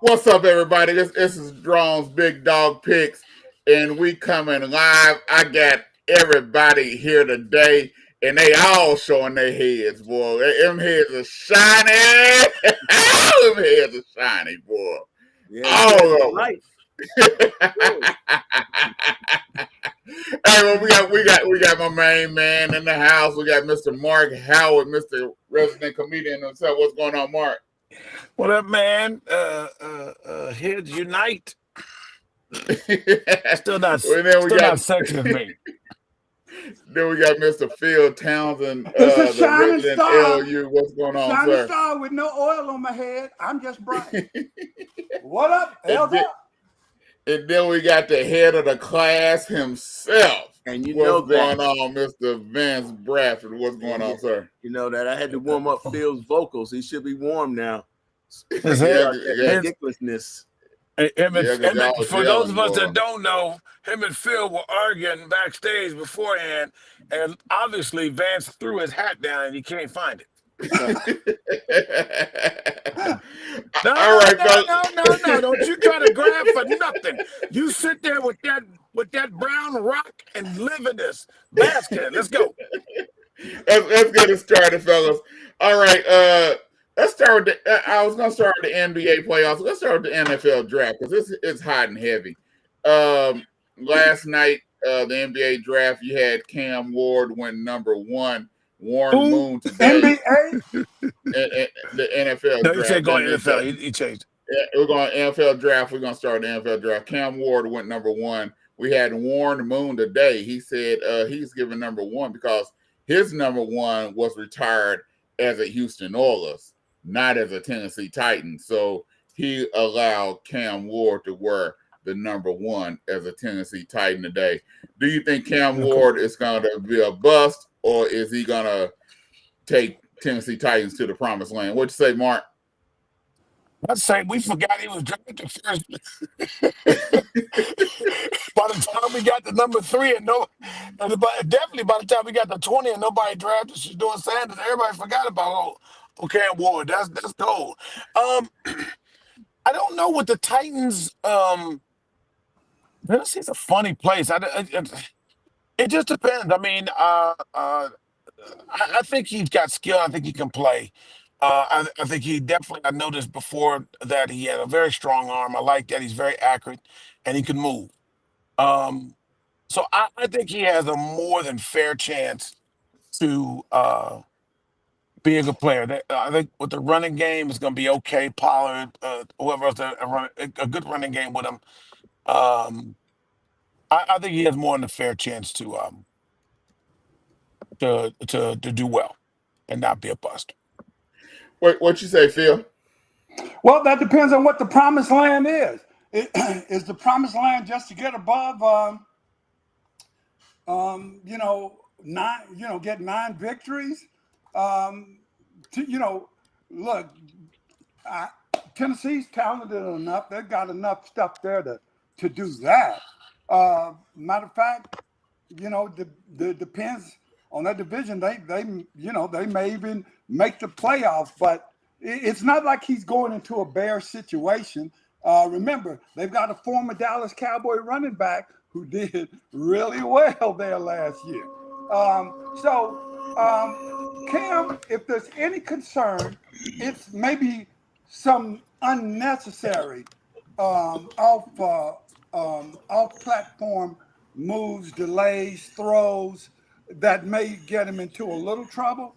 What's up, everybody? This is Drone's Big Dog Picks, and we coming live. I got everybody here today, and they all showing their heads, boy. Them heads are shiny. Them heads are shiny, boy. Yeah, All of them. light. Hey, well, we got my main man in the house. We got Mr. Mark Howard, Mr. Resident Comedian himself. What's going on, Mark? What up, man? Heads unite. Still not sexy with me. Then we got Mr. Phil Townsend, It's a the shining resident star. LU. What's going on, Shining sir? star with no oil on my head. I'm just bright. What up? Hell's then, up? And then we got the head of the class himself. And you what's know going that. on, Mr. Vance Bradford? What's going on, sir? You know that I had to warm up Phil's vocals. He should be warm now. Ridiculousness. For those of us that don't know, him and Phil were arguing backstage beforehand, and obviously Vance threw his hat down and he can't find it. No! Don't you try to grab for nothing. You sit there with that brown rock and live in this basket. Let's go. Let's get it started, fellas. All right, let's start with I was gonna start with the NBA playoffs. Let's start with the NFL draft because it's hot and heavy. Last night, the NBA draft, you had Cam Ward win number 1. Warren Moon today. NBA? The NFL no, draft. You said go NFL. He changed. We're going NFL draft. We're going to start the NFL draft. Cam Ward went number 1. We had Warren Moon today. He said he's given number 1 because his number 1 was retired as a Houston Oilers, not as a Tennessee Titan. So he allowed Cam Ward to wear the number 1 as a Tennessee Titan today. Do you think Cam Ward is going to be a bust, or is he going to take Tennessee Titans to the promised land? What'd you say, Mark? I'd say we forgot he was drafted first. By the time we got to number 3 and definitely by the time we got to 20 and nobody drafted Shedeur Sanders, everybody forgot about Cam Ward. That's cold. I don't know what the Titans. Tennessee's a funny place. It just depends. I mean, I think he's got skill. I think he can play. I think he definitely, I noticed before that he had a very strong arm. I like that. He's very accurate and he can move. So I think he has a more than fair chance to be a good player. I think with the running game, it's going to be okay. Pollard, whoever else, a good running game with him. I think he has more than a fair chance to do well and not be a bust. What you say, Phil? Well, that depends on what the promised land is. Is the promised land just to get above, get 9 victories? Look, Tennessee's talented enough. They've got enough stuff there to do that. Matter of fact, depends on that division. They may even make the playoffs, but it's not like he's going into a bare situation. Remember, they've got a former Dallas Cowboy running back who did really well there last year. Cam, if there's any concern, it's maybe some unnecessary off-platform moves, delays, throws that may get him into a little trouble.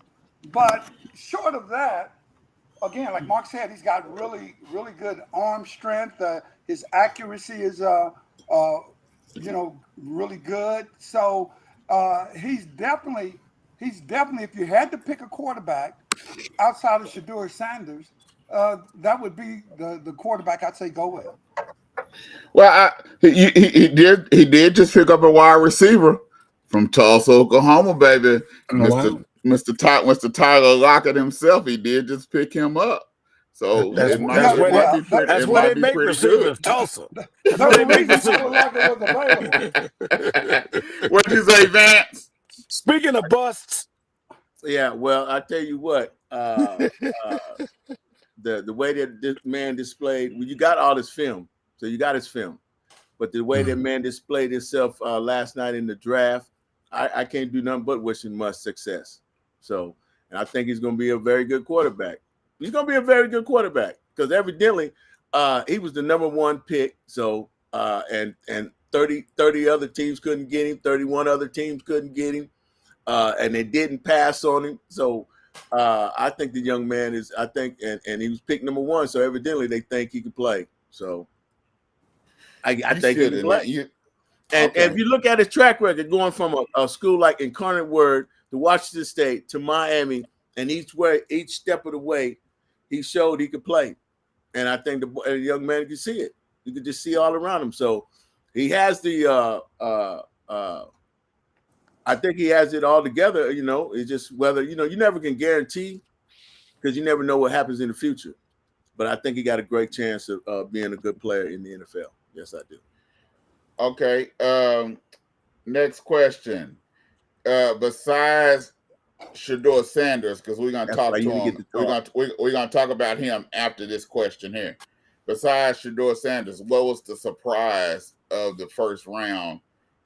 But short of that, again, like Mark said, he's got really, really good arm strength. His accuracy is, really good. So he's definitely, if you had to pick a quarterback outside of Shedeur Sanders, that would be the quarterback I'd say go with. Well, he did just pick up a wide receiver from Tulsa, Oklahoma, baby. Mr. Tyler Lockett himself. He did just pick him up. So that's where they make receivers. Tulsa. That's where they make receivers. What'd you say, Vance? Speaking of busts. Yeah, well, I tell you what, the way that this man displayed, well, you got all his film, so you got his film, but the way that man displayed himself last night in the draft, I can't do nothing but wish him much success. So, and I think he's going to be a very good quarterback. He's going to be a very good quarterback because evidently he was the #1 pick. So, and 30 other teams couldn't get him. 31 other teams couldn't get him, and they didn't pass on him. So, I think the young man is. I think, and he was picked #1. So evidently they think he can play. So, I think he can play. And if you look at his track record, going from a school like Incarnate Word to Washington State to Miami, and each step of the way, he showed he could play. And I think the young man could see it. You could just see all around him. So he has the. I think he has it all together. You know, it's just whether you never can guarantee because you never know what happens in the future. But I think he got a great chance of being a good player in the NFL. Yes, I do. Okay. Next question. Besides Shedeur Sanders, because we're gonna talk to him. We're gonna talk about him after this question here. Besides Shedeur Sanders, what was the surprise of the first round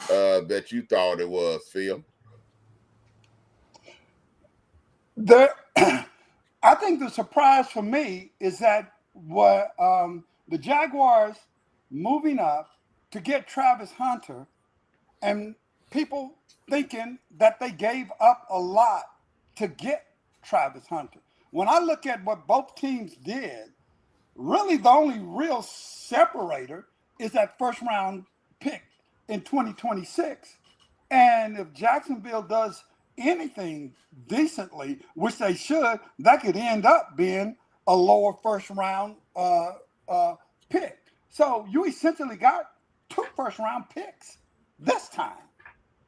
that you thought it was, Phil? I think the surprise for me is that the Jaguars moving up to get Travis Hunter, and people thinking that they gave up a lot to get Travis Hunter. When I look at what both teams did, really the only real separator is that first round pick in 2026. And if Jacksonville does anything decently, which they should, that could end up being a lower first round pick. So you essentially got 2 first round picks this time.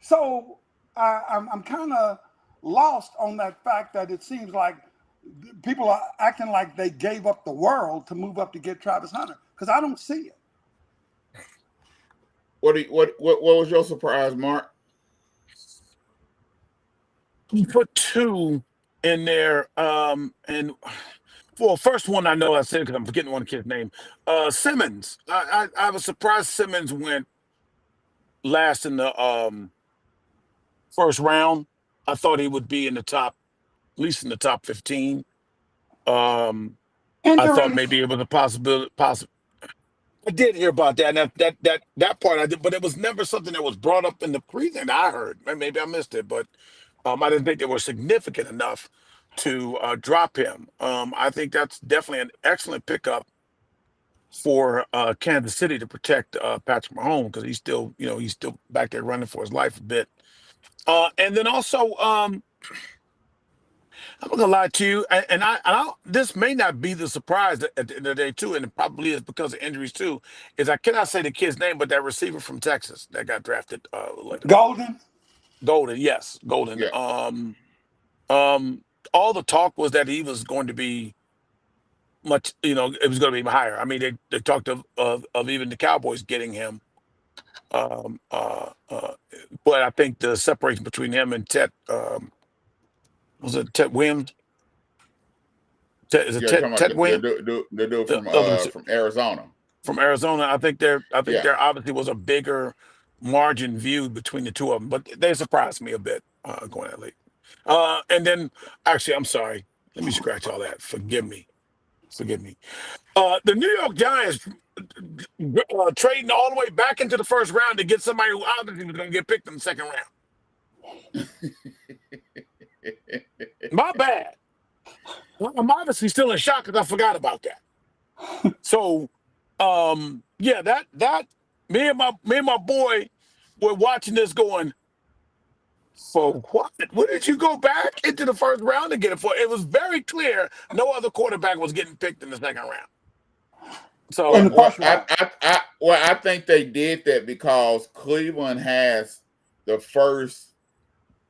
So I'm kind of lost on that fact that it seems like people are acting like they gave up the world to move up to get Travis Hunter, because I don't see it. What was your surprise, Mark? You put 2 in there, and well, first one I know I said because I'm forgetting one kid's name. Simmons. I was surprised Simmons went last in the first round. I thought he would be in the top, at least in the top 15. I thought maybe it was a possibility. I did hear about that. And that part I did, but it was never something that was brought up in the precinct. I heard. Maybe I missed it, but I didn't think they were significant enough to drop him. I think that's definitely an excellent pickup for Kansas City to protect Patrick Mahomes, because he's still back there running for his life a bit. And then also, I'm not gonna lie to you, and this may not be the surprise at the end of the day too, and it probably is because of injuries too. Is I cannot say the kid's name, but that receiver from Texas that got drafted, Golden, yes, Golden. Yeah. All the talk was that he was going to be much, it was going to be higher. I mean, they talked of even the Cowboys getting him. But I think the separation between him and Ted, was it Ted Williams? Is it Ted Williams? The dude from Arizona. From Arizona, I think there obviously was a bigger margin viewed between the two of them, but they surprised me a bit going that late. And then, actually, I'm sorry. Let me scratch all that. Forgive me. The New York Giants trading all the way back into the first round to get somebody who obviously was going to get picked in the second round. My bad. I'm obviously still in shock because I forgot about that. So, yeah, that me and my boy were watching this going, for what? What did you go back into the first round to get it for? It was very clear no other quarterback was getting picked in the second round. So I think they did that because Cleveland has the first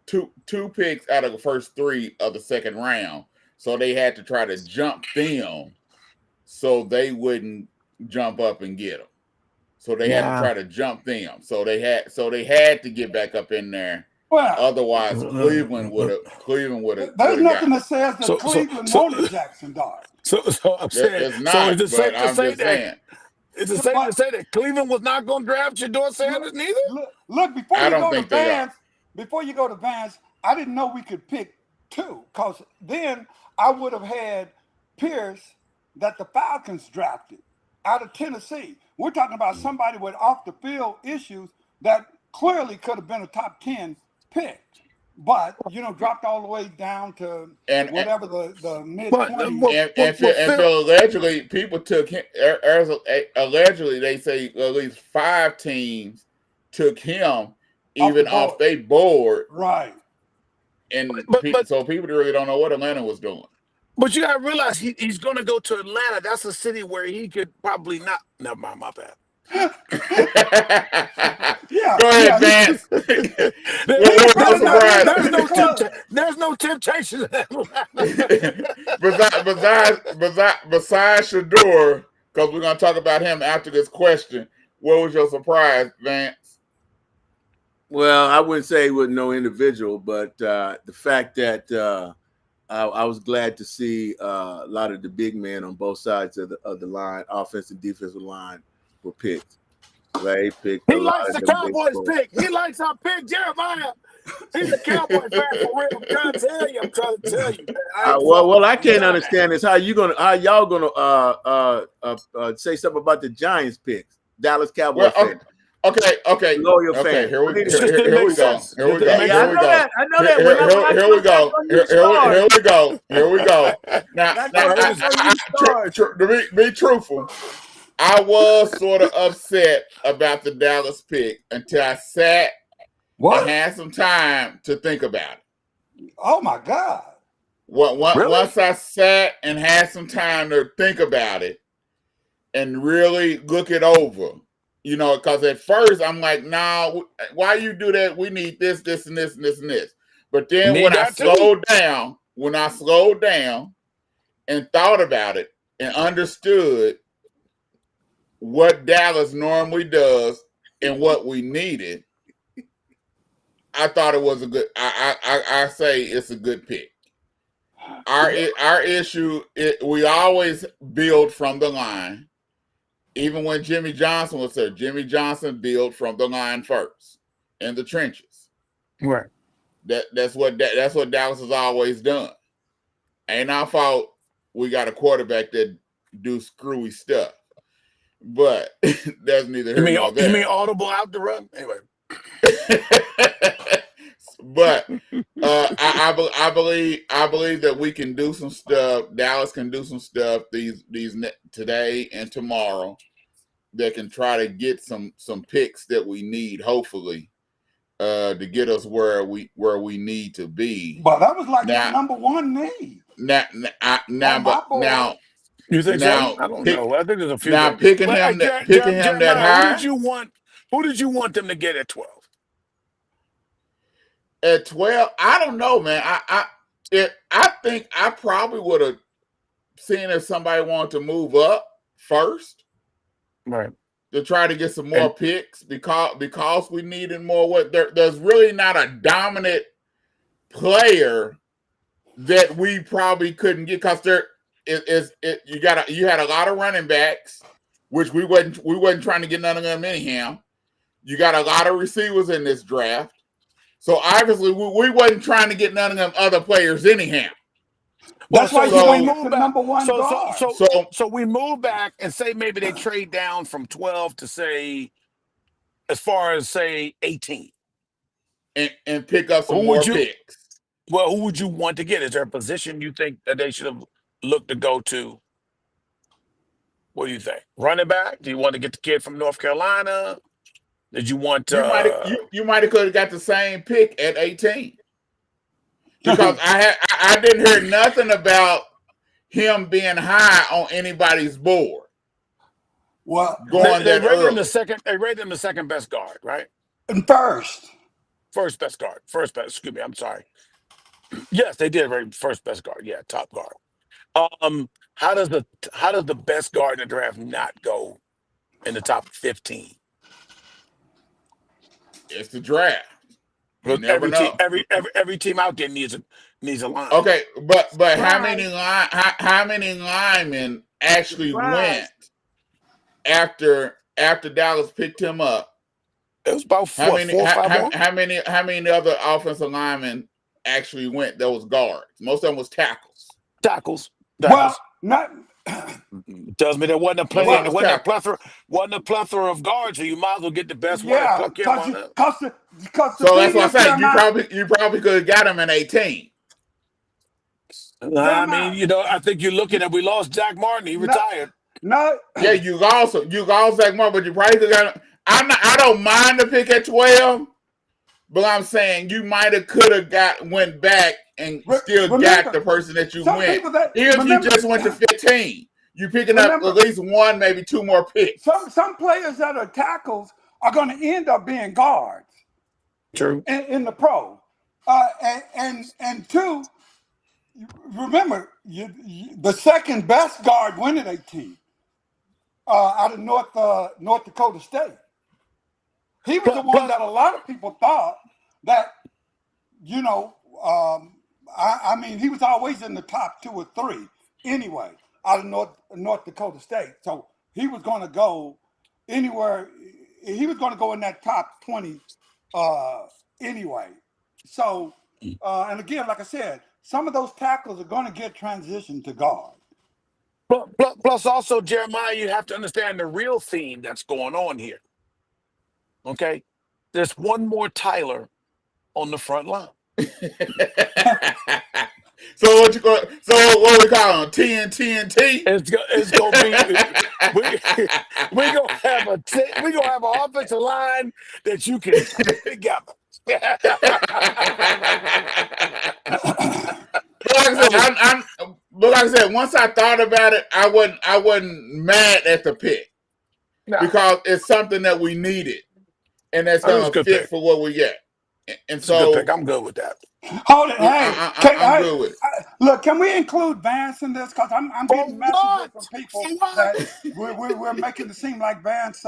two picks out of the first 3 of the second round. So they had to try to jump them so they wouldn't jump up and get them. So they had to try to jump them. So they had to get back up in there. Well, Otherwise, Cleveland would have. there's nothing that says that So Cleveland wanted Jackson Dawg. so I'm saying. It's So not, is it but safe to I'm say just that? saying. Is it safe to say that Cleveland was not going to draft Shador Sanders neither? Look, before I you don't go to think they are. Vance, I didn't know we could pick two, because then I would have had Pierce that the Falcons drafted out of Tennessee. We're talking about somebody with off the field issues that clearly could have been a top 10 pick, but dropped all the way down to And whatever the mid But 20s. and Phil, allegedly people took him. Allegedly, they say at least 5 teams took him even off their board, Right. and but so people really don't know what Atlanta was doing. But you got to realize he's going to go to Atlanta. That's a city where he could probably not. Never mind, my bad. Yeah. Go ahead, Vance. What was your surprise? There's no temptation in Atlanta. besides Shador, because we're going to talk about him after this question. What was your surprise, Vance? Well, I wouldn't say with no individual, but the fact that I was glad to see a lot of the big men on both sides of the line, offensive and defensive line, were picked. Right? He likes the Cowboys pick. He likes our pick, Jeremiah. He's a Cowboy fan for real. I'm trying to tell you. Well, I can't understand this. How y'all gonna say something about the Giants picks? Dallas Cowboys fans. Okay. Loyal fan. Here we go. I know that. Here we go. Now, to be truthful, I was sort of upset about the Dallas pick until I sat and had some time to think about it. Oh my God. Once I sat and had some time to think about it and really look it over, because at first I'm like, nah, why you do that? We need this, this, and this, and this, and this. But then when I slowed down and thought about it and understood what Dallas normally does and what we needed, I thought it was a good. I say it's a good pick. Our issue, we always build from the line. Even when Jimmy Johnson was there, Jimmy Johnson built from the line first in the trenches. Right. That's what Dallas has always done. Ain't our fault. We got a quarterback that do screwy stuff. But that's neither here nor there. You mean audible out the run? Anyway. But I believe that we can do some stuff. Dallas can do some stuff these today and tomorrow that can try to get some picks that we need, hopefully, to get us where we need to be. But that was like the number one need. Now, you think so? I don't know. I think there's a few. Now picking him that high. Who did you want them to get at 12? At 12, I don't know, man. I think I probably would have seen if somebody wanted to move up first, right, to try to get some more picks because we needed more. There's really not a dominant player that we probably couldn't get, because you had a lot of running backs, which we wasn't trying to get none of them anyhow. You got a lot of receivers in this draft. So obviously we wasn't trying to get none of them other players anyhow. That's why you moved the number one guard. So we move back and say maybe they trade down from 12 to say, as far as say 18, and pick up some more picks. Well, who would you want to get? Is there a position you think that they should have looked to go to? What do you think? Running back? Do you want to get the kid from North Carolina? Did you want you might have could have got the same pick at 18, because I didn't hear nothing about him being high on anybody's board. Well, they rated him the second. They rated him the second best guard, right? And first best guard. Excuse me. I'm sorry. Yes, they did rate first best guard. Yeah, top guard. How does the best guard in the draft not go in the top 15? It's the draft. You never know. Every team out there needs a line. Okay, but how many linemen actually went after Dallas picked him up? It was about 4 or 5 more. How many other offensive linemen actually went? That was guards. Most of them was tackles. Well, not. Tells me there wasn't a plethora of guards, so you might as well get the best one and pluck him on up. So that's what I say. You probably could have got him in 18. I mean, I think you're looking at we lost Jack Martin. He retired. No. Yeah, you lost Jack Martin, but you probably could have got him. I don't mind the pick at 12, but I'm saying you could have went back and still got the person that you went. Even if you just went to 15, you picking up at least one, maybe two more picks. Some players that are tackles are going to end up being guards. True. In the pro, and two, remember the second best guard went at 18 out of North Dakota State. He was the one that a lot of people thought that, I mean, he was always in the top 2 or 3 anyway, out of North Dakota State. So he was going to go anywhere. He was going to go in that top 20 anyway. So, and again, like I said, some of those tackles are going to get transitioned to guard. Plus, also, Jeremiah, you have to understand the real theme that's going on here. Okay, there's one more Tyler on the front line. So what we call him? TNT? It's gonna be we're gonna have an offensive line that you can put together. But like I said, once I thought about it, I wasn't mad at the pick because it's something that we needed. And that's going to fit for what we get. And so good pick. I'm good with that. Hold it. Hey, I'm good with it. Look, can we include Vance in this? Because I'm getting messages from people that we're making it seem like Vance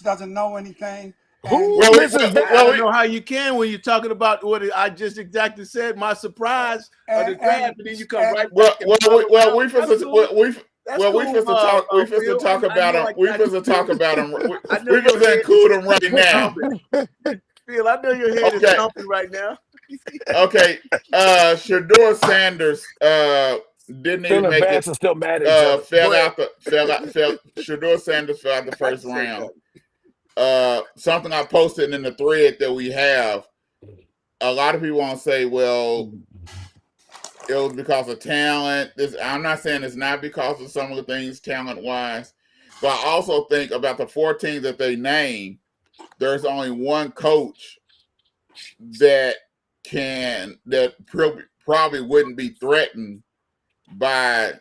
doesn't know anything. I don't know how you can when you're talking about what I just exactly said. My surprise of the draft, and then you come right back. We include him right now. Phil, I know your head is thumping right now. Okay, Shedeur Sanders didn't even make it. Still mad at Shedeur Sanders fell out the first round. Something I posted in the thread that we have. A lot of people want to say, well, it was because of talent. I'm not saying it's not because of some of the things talent-wise, but I also think about the 4 teams that they named, there's only one coach that probably wouldn't be threatened by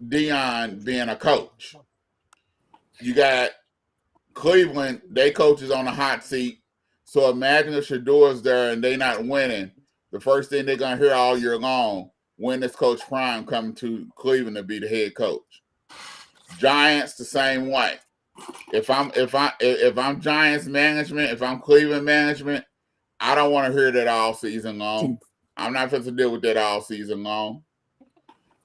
Deion being a coach. You got Cleveland, they coaches on the hot seat. So imagine if Shedeur's there and they not winning. The first thing they're gonna hear all year long, when is Coach Prime coming to Cleveland to be the head coach? Giants the same way. If I'm Giants management, if I'm Cleveland management, I don't want to hear that all season long. I'm not supposed to deal with that all season long.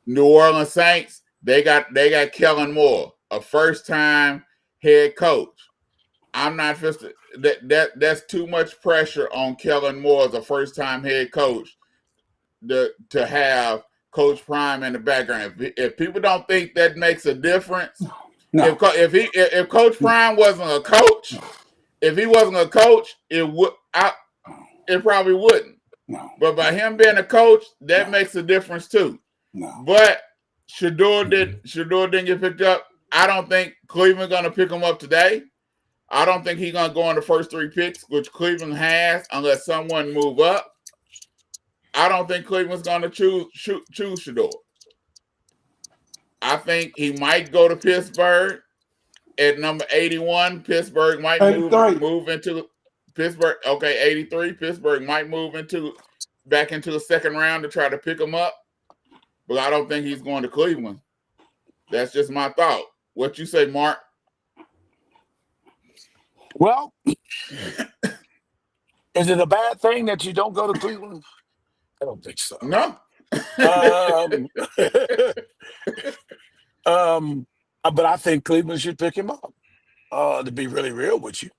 New Orleans Saints, they got Kellen Moore, a first-time head coach. I'm not supposed to. That's too much pressure on Kellen Moore as a first-time head coach to have Coach Prime in the background. If people don't think that makes a difference, no. If Coach Prime wasn't a coach, if he wasn't a coach, it probably wouldn't. No. But by him being a coach, that makes a difference too. No. But Shedeur didn't get picked up. I don't think Cleveland's going to pick him up today. I don't think he's going to go in the first 3 picks, which Cleveland has, unless someone move up. I don't think Cleveland's going to choose Shedeur. I think he might go to Pittsburgh at number 81. Pittsburgh might move into Pittsburgh. Okay, 83. Pittsburgh might move back into the second round to try to pick him up. But I don't think he's going to Cleveland. That's just my thought. What you say, Mark? Well, Is it a bad thing that you don't go to Cleveland? I don't think so. No. Um, but I think Cleveland should pick him up. To be really real with you,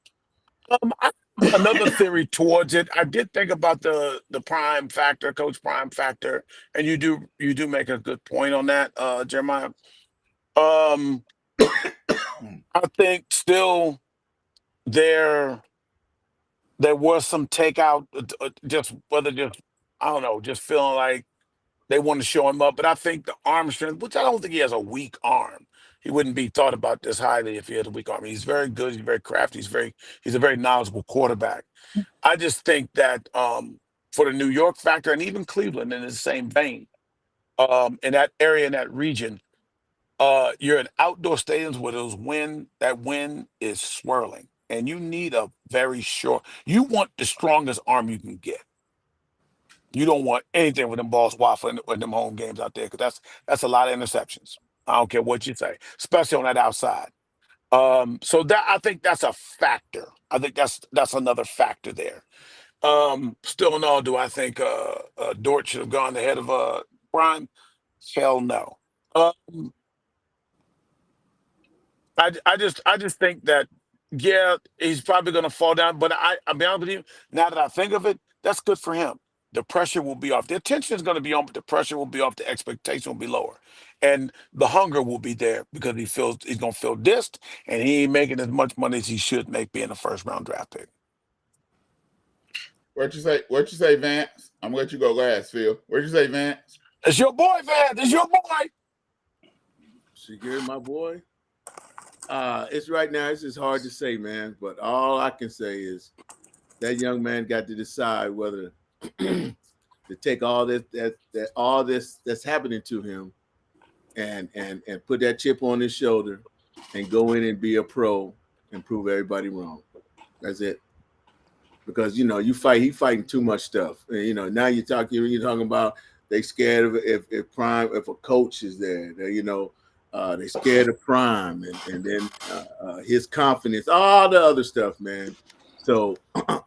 I have another theory towards it. I did think about the prime factor, coach prime factor, and you do make a good point on that, Jeremiah. Um, I think still there there was some takeout, just whether just I don't know, just feeling like they want to show him up. But I think the arm strength, which I don't think he has a weak arm. He wouldn't be thought about this highly if he had a weak arm. He's very good. He's very crafty. He's a very knowledgeable quarterback. I just think that for the New York factor and even Cleveland in the same vein, in that area, in that region, you're in outdoor stadiums where that wind is swirling, and you need a very short. You want the strongest arm you can get. You don't want anything with them balls waffling in them home games out there because that's a lot of interceptions. I don't care what you say, especially on that outside. So that I think that's a factor. I think that's another factor there. Still in all, do I think Dort should have gone ahead of Prime? Hell no. Um, I just think that yeah, he's probably going to fall down. But I'll be honest with you. Now that I think of it, that's good for him. The pressure will be off. The attention is going to be on, but the pressure will be off. The expectation will be lower, and the hunger will be there because he's going to feel dissed, and he ain't making as much money as he should make being a first round draft pick. What you say? What you say, Vance? I'm gonna let you go last, Phil. What'd you say, Vance? It's your boy, Vance. It's your boy. Shigeri, my boy. It's right now. It's just hard to say, man. But all I can say is that young man got to decide whether to take all this that's happening to him and put that chip on his shoulder and go in and be a pro and prove everybody wrong. That's it. Because he fighting too much stuff. And, now you're talking about they scared of if a coach is there. They scared of Prime and then his confidence, all the other stuff, man. So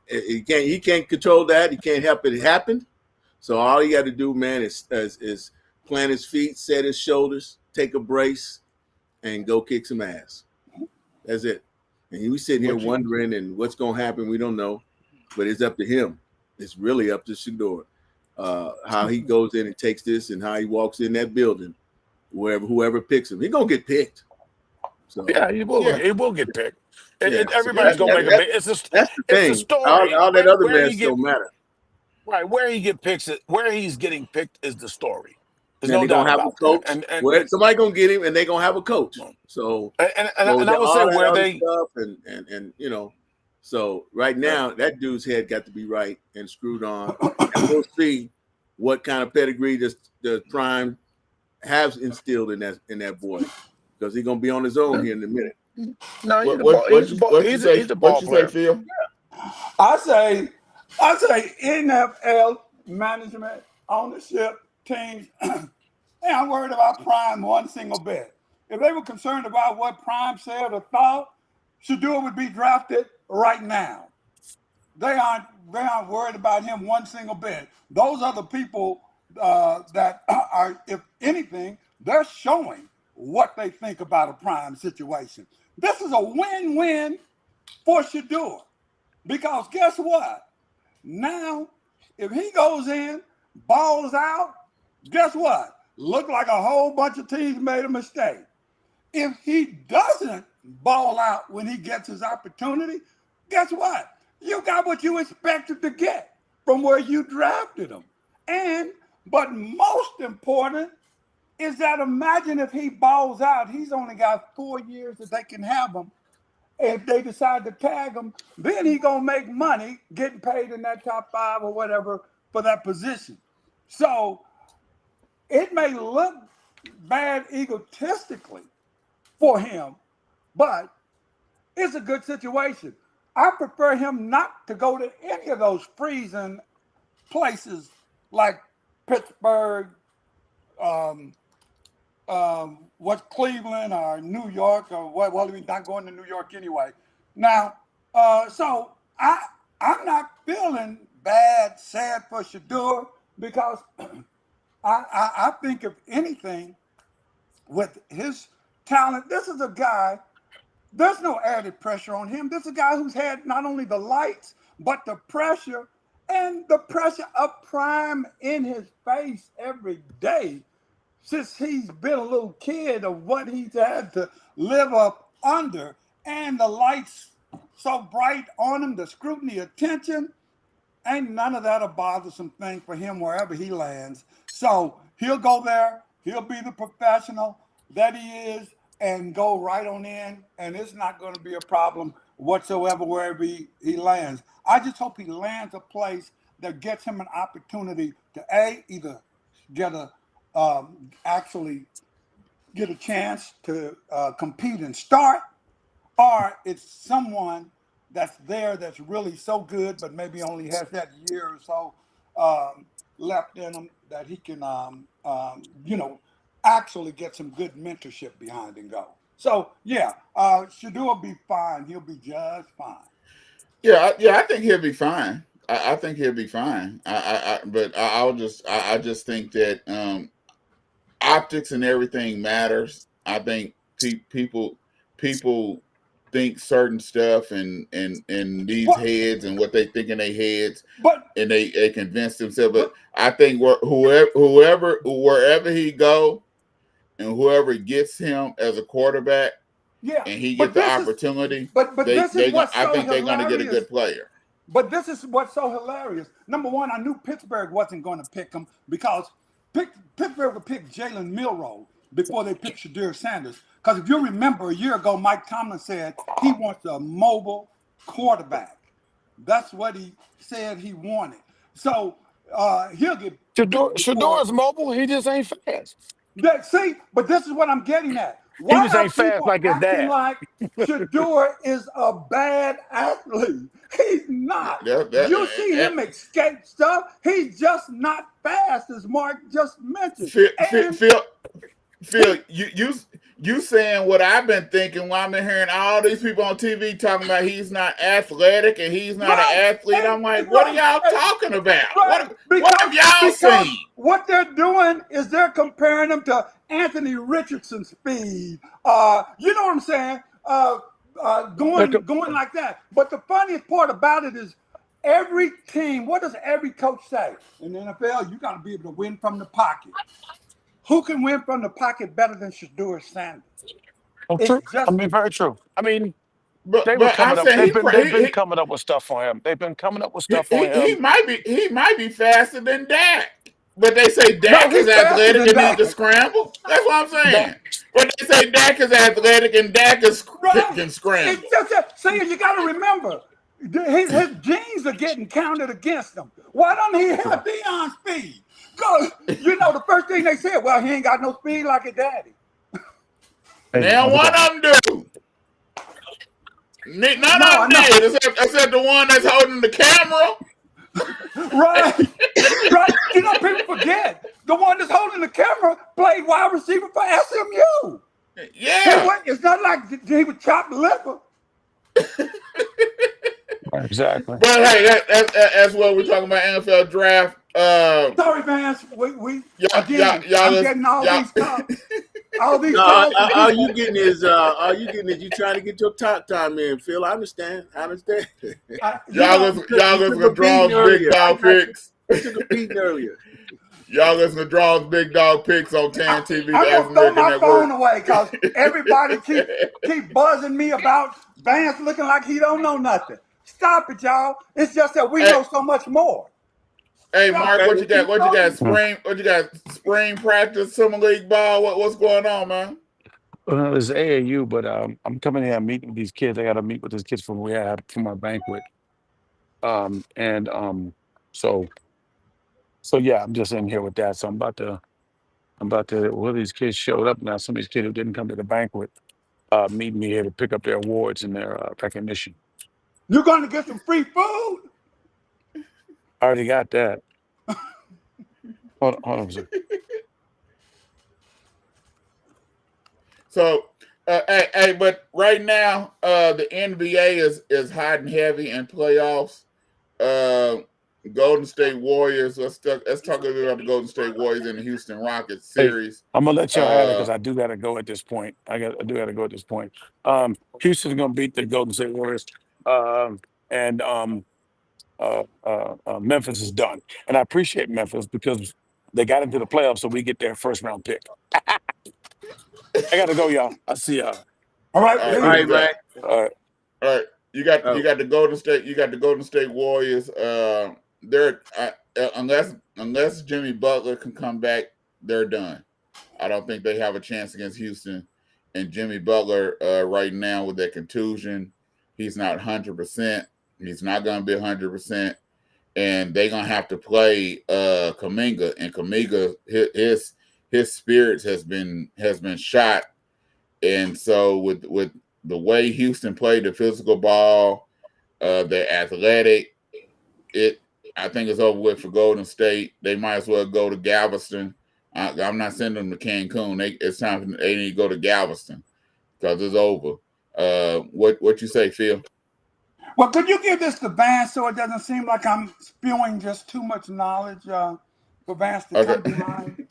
he can't control that. He can't help it happen. So all he got to do, man, is plant his feet, set his shoulders, take a brace, and go kick some ass. That's it. And we sitting here wondering and what's going to happen. We don't know, but it's up to him. It's really up to Shedeur. How he goes in and takes this and how he walks in that building, whoever picks him, he's going to get picked. So yeah, he will. Yeah. He will get picked. Yeah, Everybody's so gonna make a pick. It's the thing. the story. All that other mess don't matter. Right, where he get picked, where he's getting picked is the story. There's And no they're gonna doubt have a about coach. that. And Somebody gonna get him, and they're gonna have a coach. So I would say where they stuff and So right now, that dude's head got to be right and screwed on. And we'll see what kind of pedigree the Prime has instilled in that boy, because he's gonna be on his own here in a minute. no, he's a ball What you player. say, Phil? I say NFL management, ownership, teams, they aren't worried about Prime one single bit. If they were concerned about what Prime said or thought, Shedeur would be drafted right now. They aren't worried about him one single bit. Those are the people that are, if anything, they're showing what they think about a Prime situation. This is a win-win for Shedeur. Because guess what? Now, if he goes in, balls out, guess what? Look like a whole bunch of teams made a mistake. If he doesn't ball out when he gets his opportunity, guess what? You got what you expected to get from where you drafted him. But most important is that imagine if he balls out, he's only got 4 years that they can have him. If they decide to tag him, then he gonna make money getting paid in that top 5 or whatever for that position. So it may look bad egotistically for him, but it's a good situation. I prefer him not to go to any of those freezing places like Pittsburgh, what Cleveland or New York or what? Well, we're not going to New York anyway. Now, so I'm not feeling bad, sad for Shador because I think if anything, with his talent, this is a guy. There's no added pressure on him. This is a guy who's had not only the lights, but the pressure and the pressure of prime in his face every day since he's been a little kid of what he's had to live up under. And the lights so bright on him, the scrutiny, attention, ain't none of that a bothersome thing for him wherever he lands. So he'll go there. He'll be the professional that he is and go right on in. And it's not going to be a problem whatsoever wherever he lands. I just hope he lands a place that gets him an opportunity to either get actually get a chance to compete and start, or it's someone that's there that's really so good, but maybe only has that year or so left in him that he can, actually get some good mentorship behind and go. So yeah, Shador will be fine. He'll be just fine. Yeah, I think he'll be fine. I think he'll be fine. I just think that optics and everything matters. I think people think certain stuff and these What? heads and what they think in their heads, But and they convince themselves. But I think wherever he go, and whoever gets him as a quarterback, yeah, and he but gets the this is opportunity, but this is what's I so think they're going to get a hilarious. good player. But this is what's so hilarious. Number one, I knew Pittsburgh wasn't going to pick him because Pittsburgh would pick Jalen Milroe before they picked Shador Sanders. Because if you remember, a year ago, Mike Tomlin said he wants a mobile quarterback. That's what he said he wanted. So he'll get picked Shador before. is mobile. He just ain't fast. See, but this is what I'm getting at. He Why just are ain't fast people like his acting dad. like Shador is a bad athlete? He's not. You see him escape stuff. He's just not fast, as Mark just mentioned. And Phil, you saying what I've been thinking while I've been hearing all these people on TV talking about he's not athletic and he's not an right, athlete. I'm like, what are y'all talking about? right, What have y'all because seen? what they're doing is they're comparing him to Anthony Richardson's speed. You know what I'm saying? Going like that. But the funniest part about it is every team. What does every coach say in the NFL? You got to be able to win from the pocket. Who can win from the pocket better than Shador Sanders? Oh, It's true. I just mean, very true. I mean, But they were but I'm coming up. saying They've been coming up with stuff for him. They've been coming up with stuff for he him. might be faster than Dak. But they say no. Dak is He's faster athletic than and need to that. scramble. That's what I'm That saying. But they say Dak is athletic and Right. can scramble. It's just that. See, you got to remember, his genes are getting counted against him. Why don't he have Dion's speed? Go. The first thing they said, well, he ain't got no speed like his daddy. Now one of them do. None No, of I them know. did, except the one that's holding the camera. Right. Right. People forget the one that's holding the camera played wide receiver for SMU. Yeah. It's not like he was chopped liver. exactly. But hey, that's what we're talking about NFL draft. Sorry, Vance. We Y'all, again. y'all, I'm y'all, getting all y'all these calls. All these No, calls from all people. you getting is you trying to get your talk time in, Phil. I understand. y'all listen to a beating Draw's Big earlier. Dog Picks. You took a beating earlier. Y'all listen to Draw's Big Dog Picks on TAAN TV, the I'm gonna African throw American my phone Network. away because everybody keep buzzing me about Vance looking like he don't know nothing. Stop it, y'all. It's just that we know so much more. Hey, Stop Mark, it. what you got? Keep talking. What you got? Spring practice, summer league ball. What's going on, man? Well, it's AAU, but I'm coming here and meeting with these kids. I got to meet with these kids from we had from my banquet. And so yeah, I'm just in here with that. So I'm about to. Well, these kids showed up now. Some of these kids who didn't come to the banquet meeting me here to pick up their awards and their recognition. You're gonna get some free food. I already got that. Hold on a second. So, but right now, the NBA is hot and heavy in playoffs. Uh, Golden State Warriors. Let's talk a little bit about the Golden State Warriors and the Houston Rockets Hey, series. I'm gonna let y'all have it Uh, because I do gotta go at this point. I do gotta go at this point. Houston's gonna beat the Golden State Warriors. And Memphis is done. And I appreciate Memphis because they got into the playoffs, so we get their first round pick. I gotta go, y'all. I'll see y'all. All right, all right, All we'll Lee. be right, back. man. All right. All right, you Oh, got the Golden State Warriors. They're unless Jimmy Butler can come back, they're done. I don't think they have a chance against Houston. And Jimmy Butler, right now with that contusion, he's not 100%. He's not going to be 100%, and they're going to have to play Kuminga. And Kuminga, his spirits has been shot. And so with the way Houston played the physical ball, they're athletic. I think it's over with for Golden State. They might as well go to Galveston. I'm not sending them to Cancun. It's time for they need to go to Galveston because it's over. What you say, Phil? Well, could you give this to Vance so it doesn't seem like I'm spewing just too much knowledge for Vance to come Okay, behind?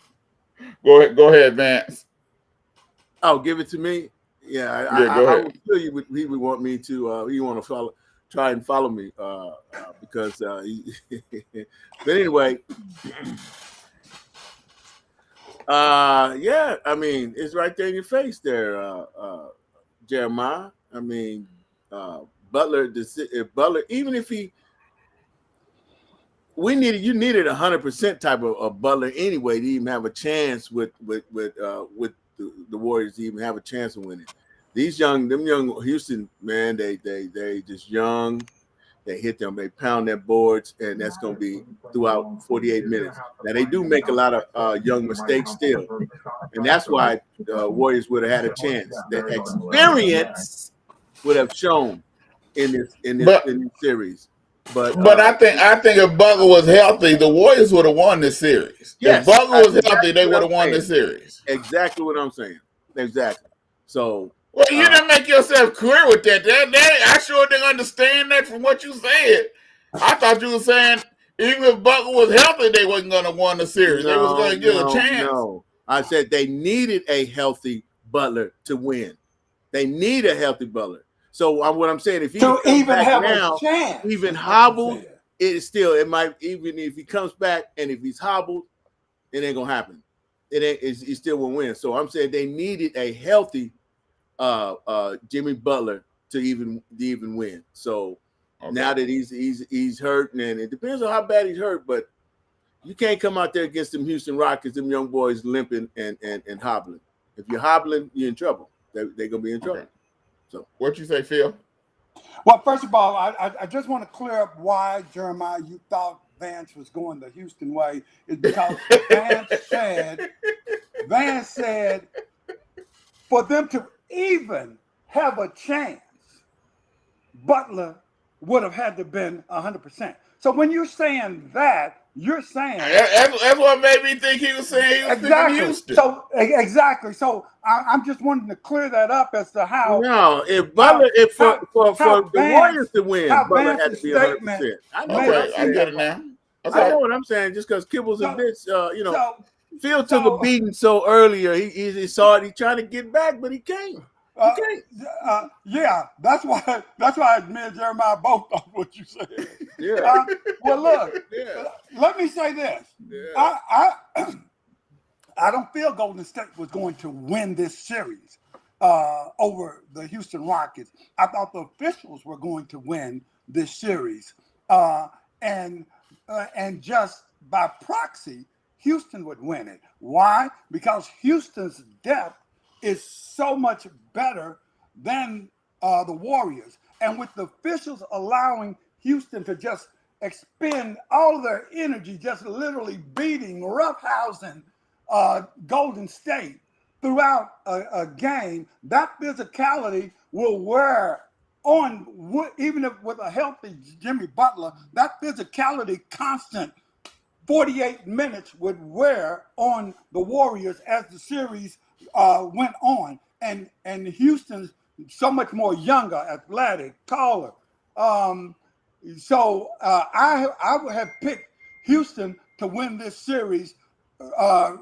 go ahead, Vance. oh, give it to me. Yeah, Yeah, go I ahead. would feel he would want me to. He want to try and follow me because but anyway, yeah. I mean, it's right there in your face, there, Jeremiah. I mean, Butler. If Butler, even if you needed 100% type of Butler anyway to even have a chance with the Warriors to even have a chance of winning. Them young Houston, man, they just young. They hit them, they pound their boards, and that's going to be throughout 48 minutes. Now they do make a lot of young mistakes still, and that's why Warriors would have had a chance. The experience would have shown in this But series. But I think if Butler was healthy, the Warriors would have won this series. If yes, Butler was healthy, exactly they what would I'm have won saying. this series. Exactly what I'm saying. Exactly. So, Well, you didn't make yourself clear with that. I sure didn't understand that from what you said. I thought you were saying even if Butler was healthy, they wasn't going to win the series. They was going to give a chance. no. I said they needed a healthy Butler to win. They need a healthy Butler. So what I'm saying, if he To comes even back have now, a chance. even is what you hobbled, said. it might, even if he comes back and if he's hobbled, it ain't gonna happen. He still won't win. So I'm saying they needed a healthy Jimmy Butler to even win. So now that he's hurt, and it depends on how bad he's hurt, but you can't come out there against them Houston Rockets, them young boys limping and hobbling. If you're hobbling, you're in trouble. They're gonna be in trouble. Okay. So What you say, Phil? Well, first of all, I just want to clear up why, Jeremiah, you thought Vance was going the Houston way. Is because Vance said for them to even have a chance, Butler would have had to been 100%. So when you're saying that, you're saying That's what made me think he was saying he was picking Houston. So exactly. So I'm just wanting to clear that up as to how no, if Butler, for the Warriors to win, Butler had to Vance's be 100%. statement I know made what I'm Okay, I saying. get it now. I know what I'm saying. Just because Kibble's a bitch, So Phil took a beating so earlier. He saw it. He tried to get back, but he can't. He can't. yeah, that's why me and Jeremiah both thought what you said. Yeah. Well, look, Yeah. let me say this. Yeah. I don't feel Golden State was going to win this series over the Houston Rockets. I thought the officials were going to win this series, and just by proxy, Houston would win it. Why? Because Houston's depth is so much better than the Warriors, and with the officials allowing Houston to just expend all of their energy, just literally beating, roughhousing Golden State throughout a game, that physicality will wear on, even if with a healthy Jimmy Butler, that physicality constant 48 minutes would wear on the Warriors as the series went on. And Houston's so much more younger, athletic, taller. So I would have picked Houston to win this series,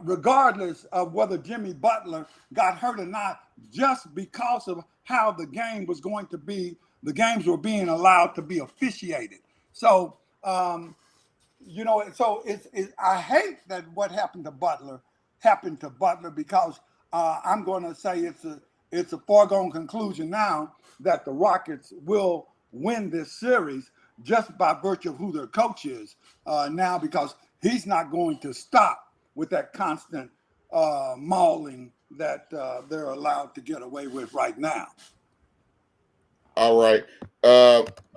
regardless of whether Jimmy Butler got hurt or not, just because of how the game was going to be. The games were being allowed to be officiated. So so I hate that what happened to Butler because I'm going to say it's a foregone conclusion now that the Rockets will win this series just by virtue of who their coach is now, because he's not going to stop with that constant mauling that they're allowed to get away with right now. All right.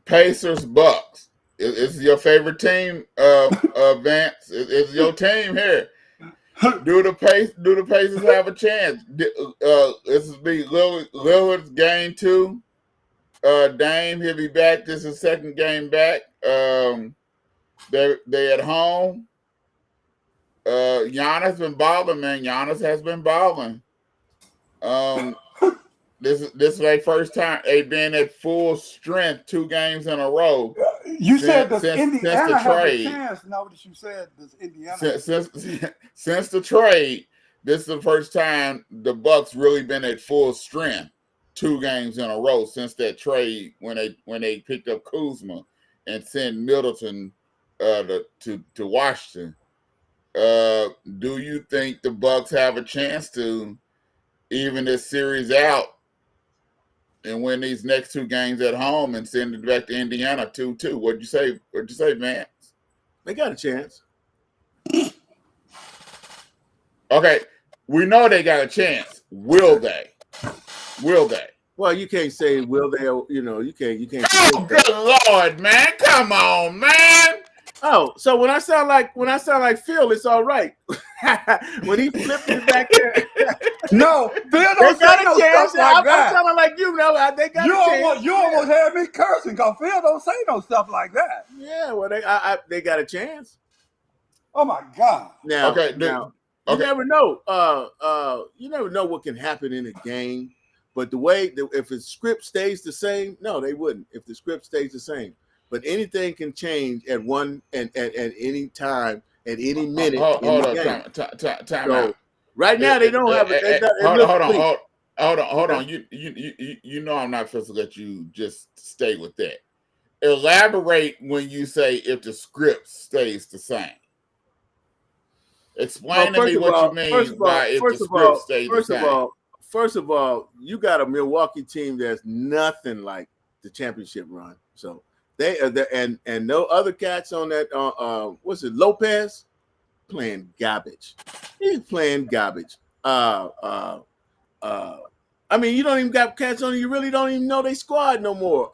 Pacers Bucks. Is your favorite team, Vance? Is your team here? Do the Pacers have a chance? This will be Lillard's game 2. Dame, he'll be back. This is second game back. They at home. Giannis been balling, man. Giannis has been balling. This is their first time they've been at full strength 2 games in a row. You said does since Indiana the have a trade. chance? Notice you said does Indiana Since the trade, this is the first time the Bucks really been at full strength 2 games in a row since that trade when they picked up Kuzma and sent Middleton to Washington. Do you think the Bucks have a chance to even this series out and win these next 2 games at home and send it back to Indiana 2-2? What'd you say, Vance? They got a chance. Okay, we know they got a chance. Will they? Well, you can't say will they. You can't. Oh, good Lord, man! Come on, man! Oh, so when I sound like Phil, it's all right. When he flipped it back there, no, Phil don't say no stuff like that. I'm sounding like they got a chance. You almost had me cursing because Phil don't say no stuff like that. Yeah, well, they got a chance. Oh my God! Now, you never know. You never know what can happen in a game. But if the script stays the same, no, they wouldn't. If the script stays the same, but anything can change at any time, at any minute. Hold on, time out. Right now they don't have it. Hold on. You know I'm not supposed to let you just stay with that. Elaborate when you say if the script stays the same. Explain to me what you mean by if the script stays the same. First of all, you got a Milwaukee team that's nothing like the championship run. So they are there, and no other cats on that. What's it? Lopez playing garbage. He's playing garbage. I mean, you don't even got cats on. You really don't even know they squad no more.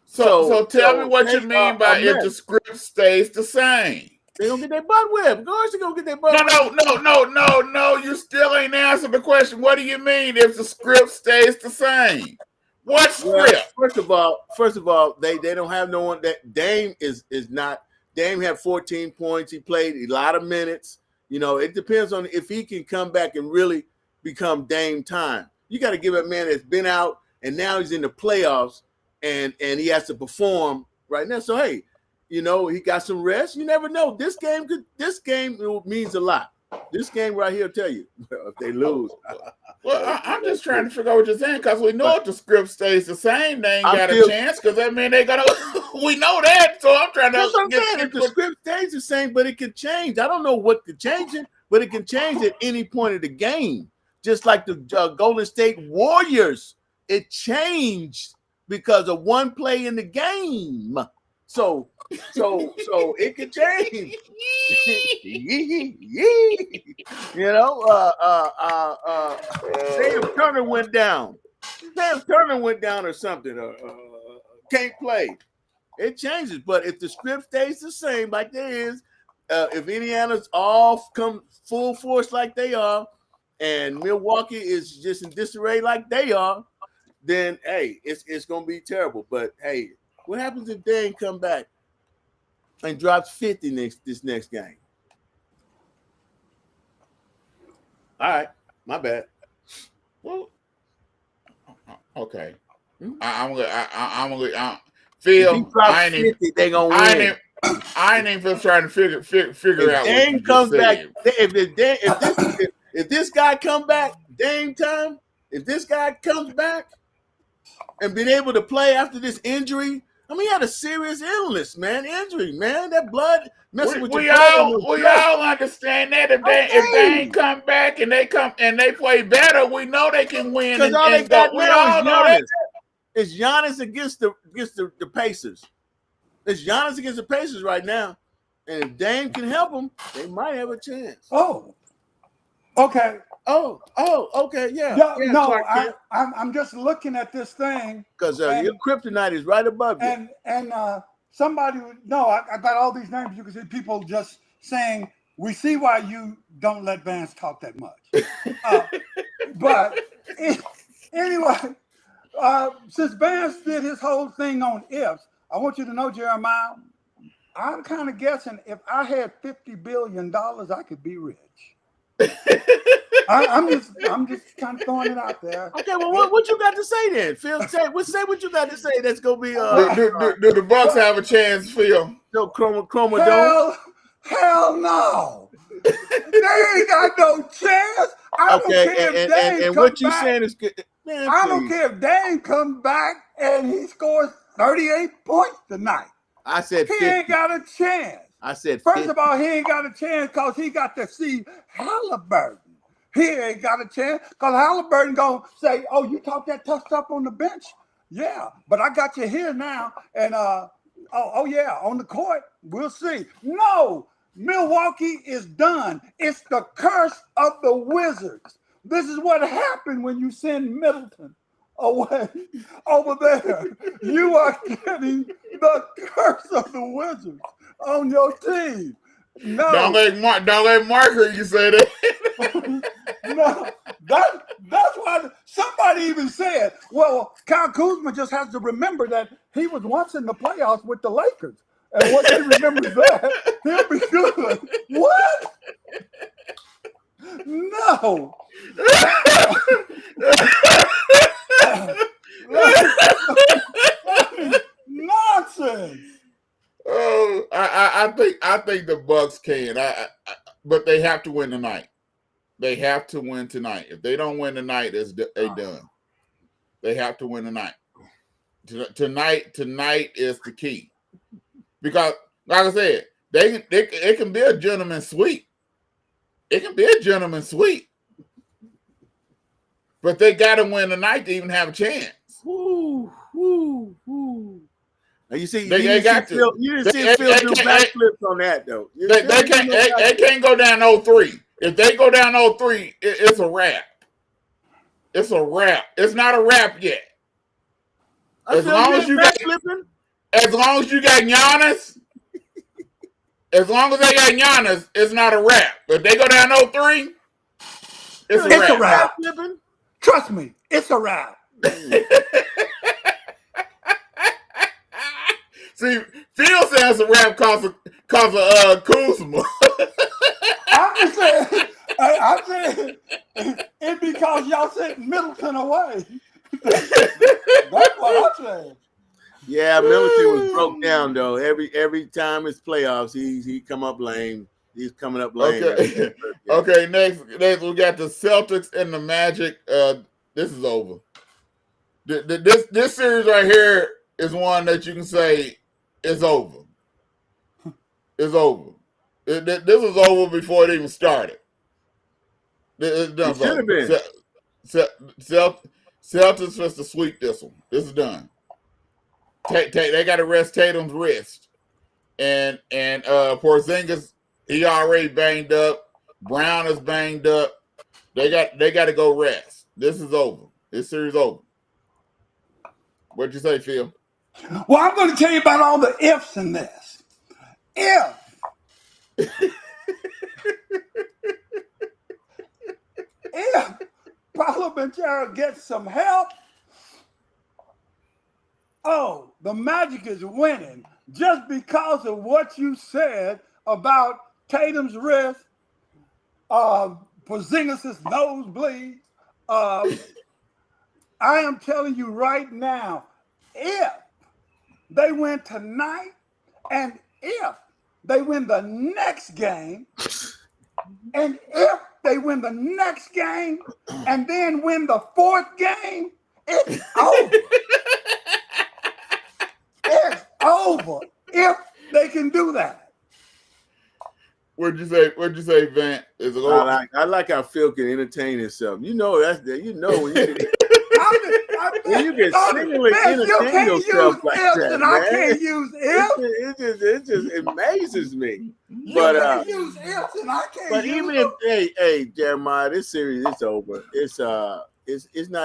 So tell me what you mean by if the script stays the same. They're gonna get their butt whipped. Of course they're gonna get their butt whipped. No. You still ain't answered the question. What do you mean if the script stays the same? What script? Well, first of all, they don't have no one that Dame is not. Dame had 14 points. He played a lot of minutes. It depends on if he can come back and really become Dame time. You got to give a man that's been out and now he's in the playoffs and he has to perform right now. So hey, he got some rest. You never know. This game means a lot. This game right here will tell you if they lose. Well, I'm just trying to figure out what you're saying because we know if the script stays the same, they ain't got a chance because that means they got to. We know that, so I'm trying to. That's what I'm saying. If the script stays the same, but it can change. I don't know what could change it, but it can change at any point of the game. Just like the Golden State Warriors, it changed because of one play in the game. So it could change. Sam Turner went down. Or something. Can't play. It changes, but if the script stays the same like there is, if Indiana's all come full force like they are, and Milwaukee is just in disarray like they are, then hey, it's gonna be terrible. But hey, what happens if Dame come back and drops 50 this next game? All right, my bad. Well, okay. If he Phil, drops I ain't even, 50, they gonna I win. ain't even trying to figure If out what you Dame just comes back, said. if this guy come back, Dame time, if this guy comes back and been able to play after this injury, I mean, he had a serious illness, man, injury, man. That blood messing with your We blood and all your we stress. all understand that if they ain't come back and they play better, we know they can win Because all they and go. got We now is all know that. Giannis. It's Giannis against the Pacers. It's Giannis against the Pacers right now. And if Dame can help them, they might have a chance. Oh, okay. Oh, okay, yeah. No, Clark Kent. I'm just looking at this thing. Because and, your kryptonite is right above you. And somebody, no, I got all these names. You can see people just saying, we see why you don't let Vance talk that much. But anyway, since Vance did his whole thing on ifs, I want you to know, Jeremiah, I'm kind of guessing if I had $50 billion, I could be rich. I'm just kind of throwing it out there. Okay, well, what you got to say then, Phil? Say what you got to say. That's gonna be Do the Bucks have a chance, Phil? no chroma dome. Hell no. They ain't got no chance. I don't care if Dame and come what you back. saying is good. Man, I don't care if Dame comes back and he scores 38 points tonight. I said 50. He ain't got a chance. I said 50. First of all, he ain't got a chance because he got to see Halliburton. He ain't got a chance because Halliburton gonna say, "Oh, you talk that tough stuff on the bench, yeah, but I got you here now." And oh yeah, on the court, we'll see. No, Milwaukee is done. It's the curse of the Wizards. This is what happened when you send Middleton away over there. You are getting the curse of the Wizards on your team. No, Don't let Mark hear you say that. no, that's why somebody even said, well, Kyle Kuzma just has to remember that he was once in the playoffs with the Lakers. And once he remembers that, he'll be good. What? No. Nonsense. Oh, I think the Bucks can. But they have to win tonight. They have to win tonight. If they don't win tonight, they done. They have to win tonight. Tonight is the key. Because, like I said, it can be a gentleman's sweep. It can be a gentleman's sweep. But they got to win tonight to even have a chance. Woo. Now you see, you didn't see Phil do backflips on that though. They can't go down 0-3. If they go down 0-3, it's a wrap. It's a wrap. It's not a wrap yet. As long as you got Giannis, as long as they got Giannis, it's not a wrap. If they go down 0-3, it's a wrap. Trust me, it's a wrap. See, Phil says a rap cause of Kuzma. I'm saying it's because y'all sent Middleton away. That's what I'm saying. Yeah, Middleton was broke down though. Every time it's playoffs, he come up lame. He's coming up lame. Okay. Okay, next we got the Celtics and the Magic. This is over. This series right here is one that you can say it's over. It's over. This was over before it even started. It should have been. Celtics supposed to sweep this one. This is done. They got to rest Tatum's wrist, and Porzingis, he already banged up. Brown is banged up. They got to go rest. This is over. This series over. What'd you say, Phil? Well, I'm going to tell you about all the ifs in this. If Paolo Banchero gets some help, oh, the Magic is winning just because of what you said about Tatum's wrist, Porzingis' nosebleed. I am telling you right now, if they win tonight, and if they win the next game, and if they win the next game, and then win the fourth game, it's over. It's over if they can do that. What'd you say, Vance? Is it over? I like how Phil can entertain himself. You know that's when you can when you can seemingly entertain yourself like that, and man. I can't use ifs. It just amazes me. You But can't use ifs and I can't but use even them. if hey Jeremiah, this series is over. It's not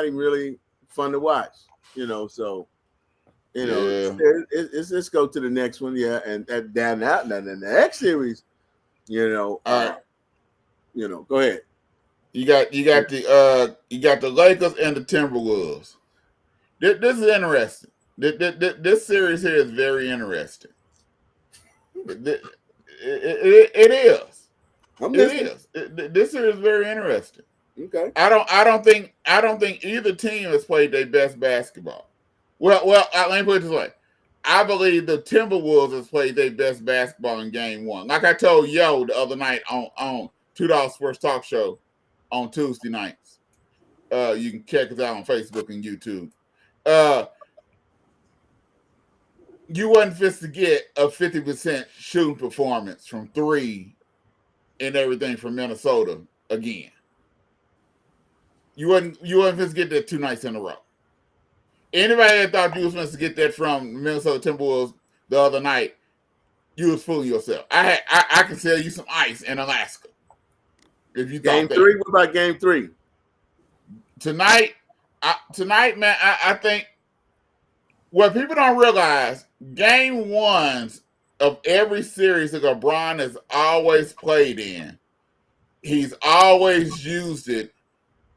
even really fun to watch, so let's go to the next one, and down the next series, All right. Go ahead. You got the Lakers and the Timberwolves. This is interesting. This series here is very interesting. It is. This series is very interesting. Okay. I don't think either team has played their best basketball. Well, let me put it this way. I believe the Timberwolves has played their best basketball in game one. Like I told Yo the other night on $2 Sports Talk Show on Tuesday nights. You can check us out on Facebook and YouTube. You wasn't fit to get a 50% shooting performance from three and everything from Minnesota again. You wasn't fit to get that 2 nights in a row. Anybody that thought you was supposed to get that from Minnesota Timberwolves the other night, you was fooling yourself. I can sell you some ice in Alaska. If you game thought three, that. what about game 3? Tonight, man, I think what people don't realize, game ones of every series that LeBron has always played in, he's always used it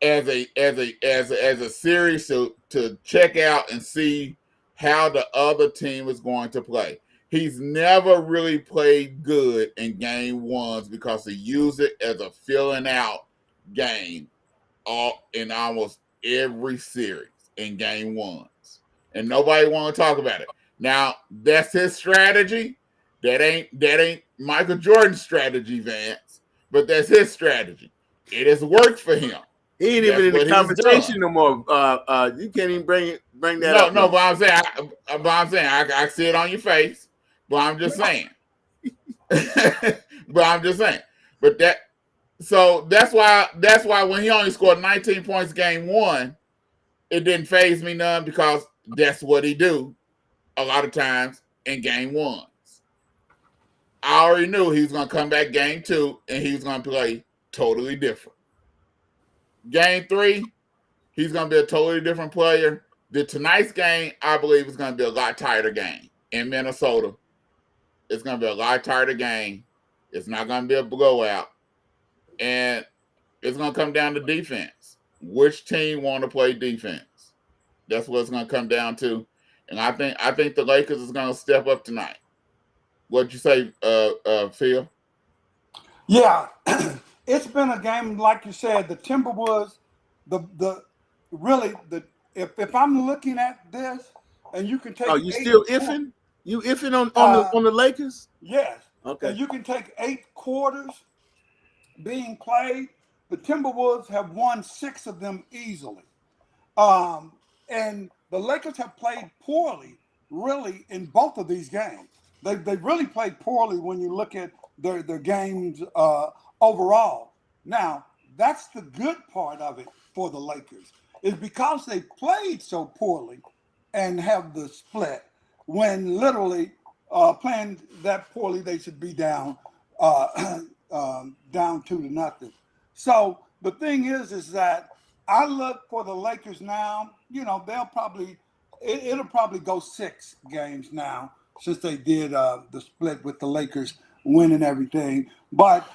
as a series to check out and see how the other team is going to play. He's never really played good in game ones because he used it as a filling out game in almost every series in game ones. And nobody want to talk about it. Now, that's his strategy. That ain't Michael Jordan's strategy, Vance, but that's his strategy. It has worked for him. He ain't even in the conversation no more. You can't even bring that up. No, but I'm saying, I see it on your face. But I'm just saying. But that's why when he only scored 19 points game one, it didn't faze me none because that's what he do a lot of times in game ones. I already knew he was going to come back game 2 and he was going to play totally different. Game 3, he's going to be a totally different player. Tonight's game, I believe, is going to be a lot tighter game in Minnesota. It's going to be a lot tighter game. It's not going to be a blowout. And it's going to come down to defense. Which team want to play defense? That's what it's going to come down to. And I think the Lakers is going to step up tonight. What'd you say, Phil? Yeah, it's been a game, like you said, the Timberwolves, if I'm looking at this, and you can take. Oh, you still iffing? You iffing on the Lakers? Yes. Okay. And you can take 8 quarters being played. The Timberwolves have won 6 of them easily. And the Lakers have played poorly, really, in both of these games. They really played poorly when you look at their games overall. Now, that's the good part of it for the Lakers, is because they played so poorly and have the split, when literally playing that poorly, they should be down 2-0. So the thing is that I look for the Lakers now. It'll probably go 6 games now since they did the split with the Lakers winning everything. But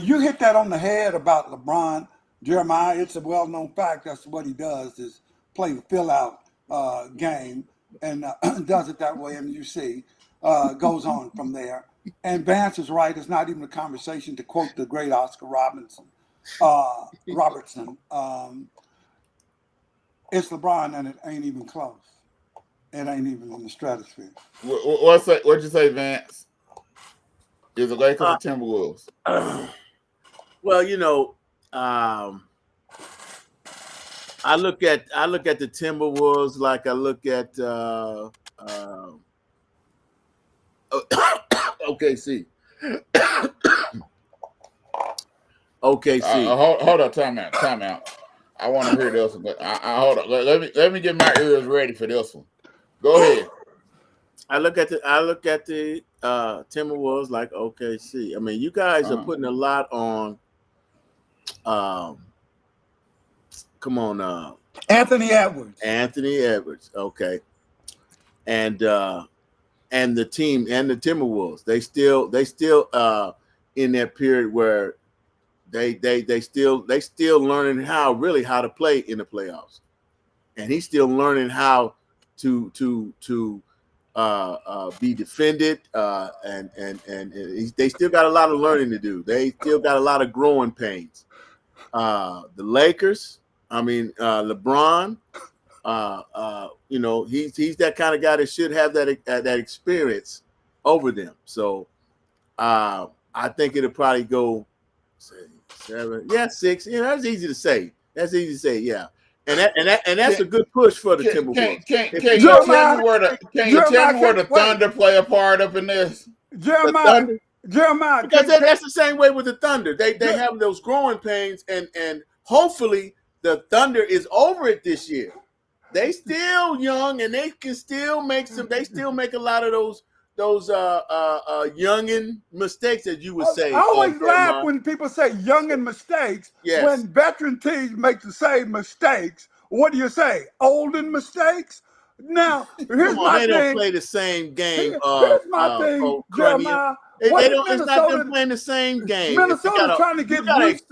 you hit that on the head about LeBron, Jeremiah. It's a well-known fact. That's what he does, is play the fill-out game, and does it that way. And you see, goes on from there. And Vance is right. It's not even a conversation, to quote the great Oscar Robertson. It's LeBron, and it ain't even close. It ain't even in the stratosphere. What'd you say, Vance? Is it Lakers or Timberwolves? Well, you know, I look at the Timberwolves like I look at OKC. OKC. Hold on, time out. I want to hear this one, but I hold on. Let me get my ears ready for this one. Go ahead. I look at the Timberwolves like OKC. I mean, you guys are putting a lot on. Come on, Anthony Edwards. Anthony Edwards. Okay, and the team and the Timberwolves. They still in that period where they still learning how to play in the playoffs, and he's still learning how to be defended, and they still got a lot of learning to do. They still got a lot of growing pains. The Lakers, I mean, LeBron, you know, he's that kind of guy that should have that experience over them. So I think it'll probably go 7, 6. You know, that's easy to say. Yeah. And that's a good push for the Timberwolves. Can you tell me where the Thunder play a part up in this? Jeremiah, because that's the same way with the Thunder. They have those growing pains, and hopefully the Thunder is over it this year. They still young, and they can still make some. They still make a lot of those youngin mistakes, as you would say. I always laugh when people say youngin mistakes. Yes. When veteran teams make the same mistakes, what do you say? Olden mistakes? Now, here's my thing. They don't play the same game. Here's my thing, Jeremiah. They don't. It's not them playing the same game. Minnesota's trying to get used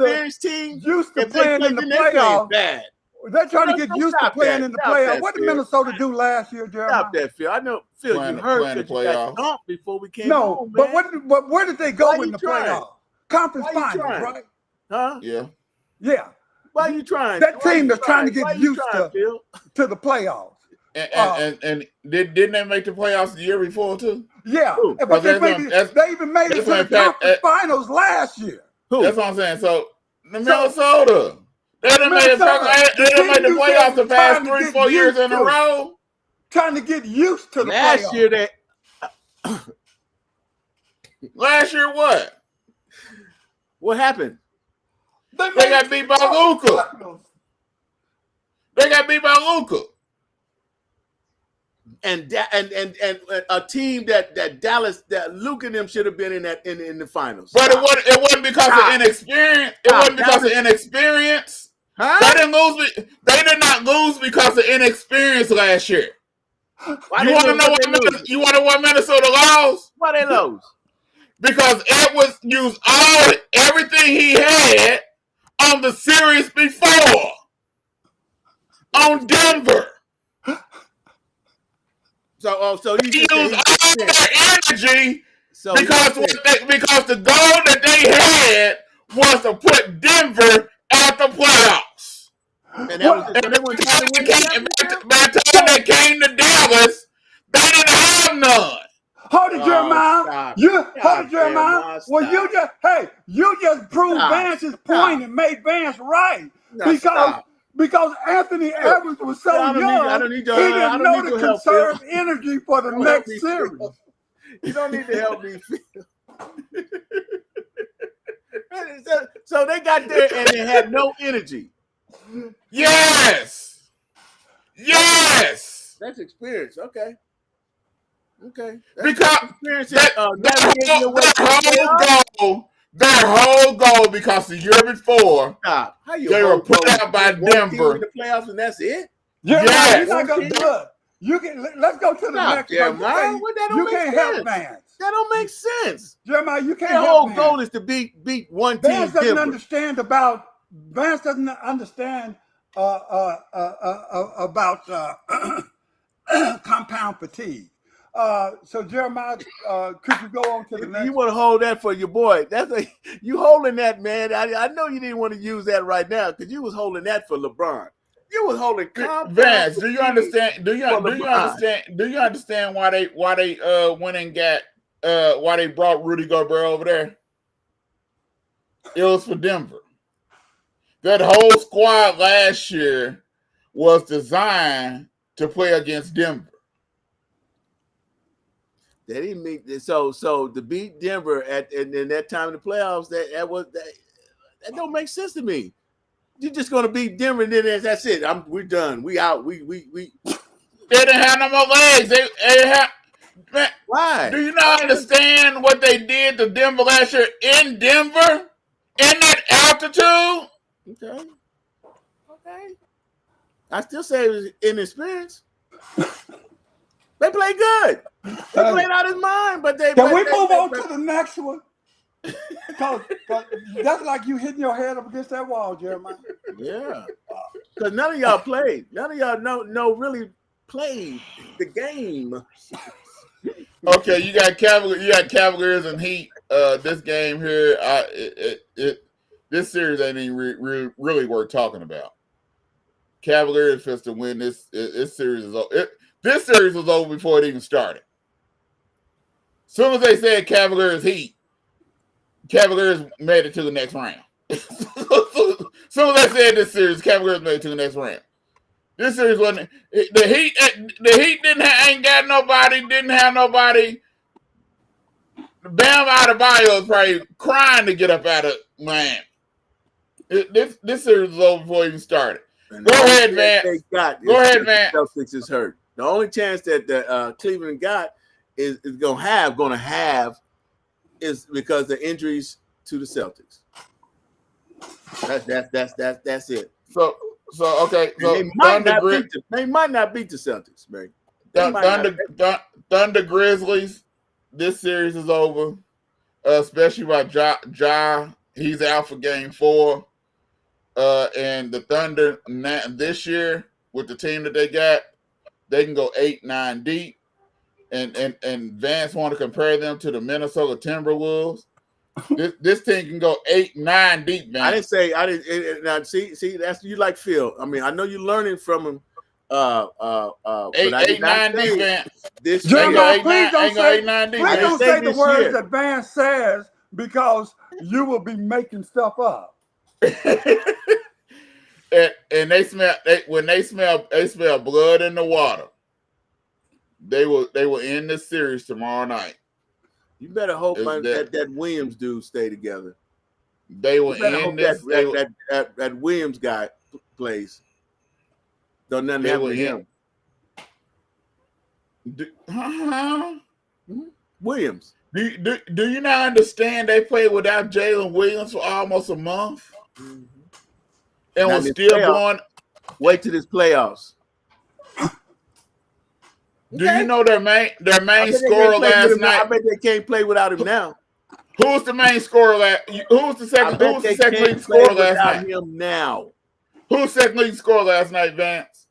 to playing in the playoffs. They're trying to get used to playing in the playoffs. What did Minnesota do last year, Jeremiah? Stop that, Phil. I know, Phil, you heard that you got dumped before we came home, but where did they go in the playoffs? Conference finals, right? Huh? Yeah. Yeah. Why are you trying? That team that's trying to get used to the playoffs. And didn't they make the playoffs the year before too? Yeah, but they even made it to the conference finals last year. That's what I'm saying. So Minnesota. They done made the playoffs the past 3-4 years in a row. Trying to get used to the last playoffs. Year. Last year, what? What happened? They got beat by Luka. And a team that Dallas, that Luka and them should have been in the finals. But it wasn't because of inexperience. It wasn't because of inexperience. Huh? They did not lose because of inexperience last year. You want to know why Minnesota lost? Why they lose? Because Edwards used everything he had on the series before on Denver. So you used all their energy because the goal that they had was to put Denver at the playoffs. And by the time they came to Dallas, they didn't have none. Hold it, Jeremiah. Jeremiah. Well, you just proved Vance's point and made Vance right. Because Anthony Edwards was so young, he didn't know to conserve energy for the next series. You don't need to help me, Phil. So they got there and they had no energy. Yes. That's experience. Okay. Because their whole goal, because the year before they were put out by Denver in the playoffs, and that's it. Yes. Let's go to the next. Jeremiah, you can't help Vance. That don't make sense. Jeremiah, you can't help. Their whole goal is to beat one team. Vance doesn't understand about compound fatigue. So Jeremiah, could you go on to the next? You want to hold that for your boy? You holding that, man. I know you didn't want to use that right now because you was holding that for LeBron. You was holding compound. Vance, do you understand? Do you for understand? Do you understand why they went and got why they brought Rudy Gobert over there? It was for Denver. That whole squad last year was designed to play against Denver. They didn't meet so to beat Denver in that time in the playoffs. That don't make sense to me. You're just gonna beat Denver and then that's it. We're done. We out. We. They didn't have no more legs. They have. Man, why? Do you not understand what they did to Denver last year in Denver? In that altitude? Okay. I still say it was inexperience. They played good. They played out his mind, but they. Can we move on to the next one? Because that's like you hitting your head up against that wall, Jeremiah. Yeah. Because none of y'all played. None of y'all know really played the game. Okay, you got Cavaliers and Heat. This game here, this series ain't even really worth talking about. Cavaliers supposed to win this series. This series was over before it even started. As soon as they said Cavaliers Heat, Cavaliers made it to the next round. As soon as they said this series, Cavaliers made it to the next round. This series wasn't the Heat. The Heat ain't got nobody. Didn't have nobody. Bam Adebayo is probably crying to get up out of Miami. This series was over before it even started. Go ahead, Vance. Go ahead, Vance. Celtics is hurt. The only chance that the Cleveland got is gonna have is because the injuries to the Celtics. That's it. So okay. So they might not beat the Celtics, man. Thunder Grizzlies. This series is over, especially by Ja. He's out for Game 4. And the Thunder this year with the team that they got, they can go 8-9 deep. And Vance want to compare them to the Minnesota Timberwolves. This team can go 8-9 deep, man. I didn't. Now see that's you like Phil. I mean, I know you're learning from him. 8-9 deep, Vance. This Jeremiah, please don't say the words year that Vance says because you will be making stuff up. and they smell blood in the water. They will end this series tomorrow night. You better hope that Williams dude stay together. They will end this. That Williams guy plays. Don't nothing happen to him. Williams. Do you not understand they played without Jalen Williams for almost a month? Mm-hmm. And was still going. Wait till this playoffs. Do you know their main scorer last night? I bet they can't play without him now. Who's the main scorer Who's the second leading scorer last night? Him now. Who's second leading scorer last night, Vance?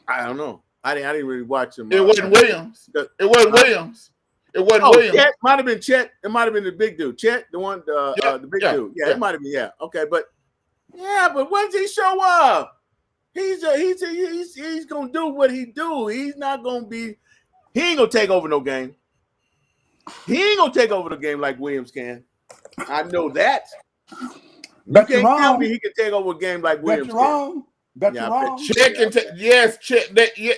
I don't know. I didn't really watch him. It wasn't Williams. It wasn't Williams. Williams. Chet might have been Chet. It might have been the big dude. Chet, the one, the big dude. Yeah, it might have been. Yeah, okay, but when does he show up? He's gonna do what he do. He's not gonna be. He ain't gonna take over no game. He ain't gonna take over the game like Williams can. I know that. Bet you're wrong. Tell me he can take over a game like Williams can. Bet you're wrong. Chet can take. Yes, Chet. Yeah,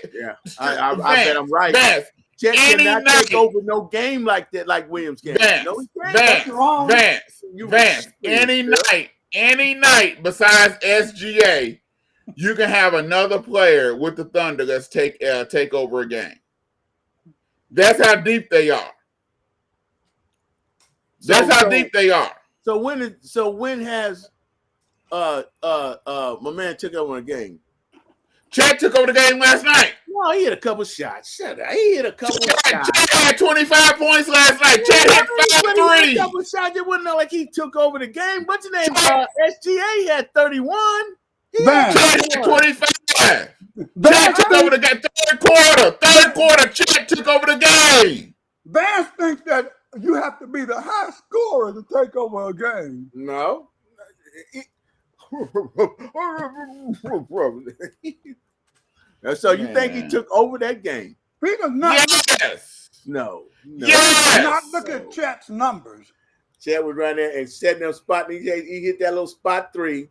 I bet I'm right. Vance, Chet cannot take over no game like that, like Williams can. No, he can't. Vance. Any night besides SGA, you can have another player with the Thunder that's take over a game. That's how deep they are. That's how deep they are. So when has my man took over a game? Chet took over the game last night. No, he hit a couple shots. Shut up. He hit a couple shots. Chet had 25 points last night. Chet hit 5 threes. A couple shots. It wasn't like he took over the game. What's his name? SGA had 31. Chet had 25. Chet took over the game. Third quarter, Chet took over the game. Vance thinks that you have to be the high scorer to take over a game. No. So you think he Man. took over that game? He does not Yes. No. not Yes. look at Chet's numbers. Chet was right there and setting up spot. He hit that little spot three.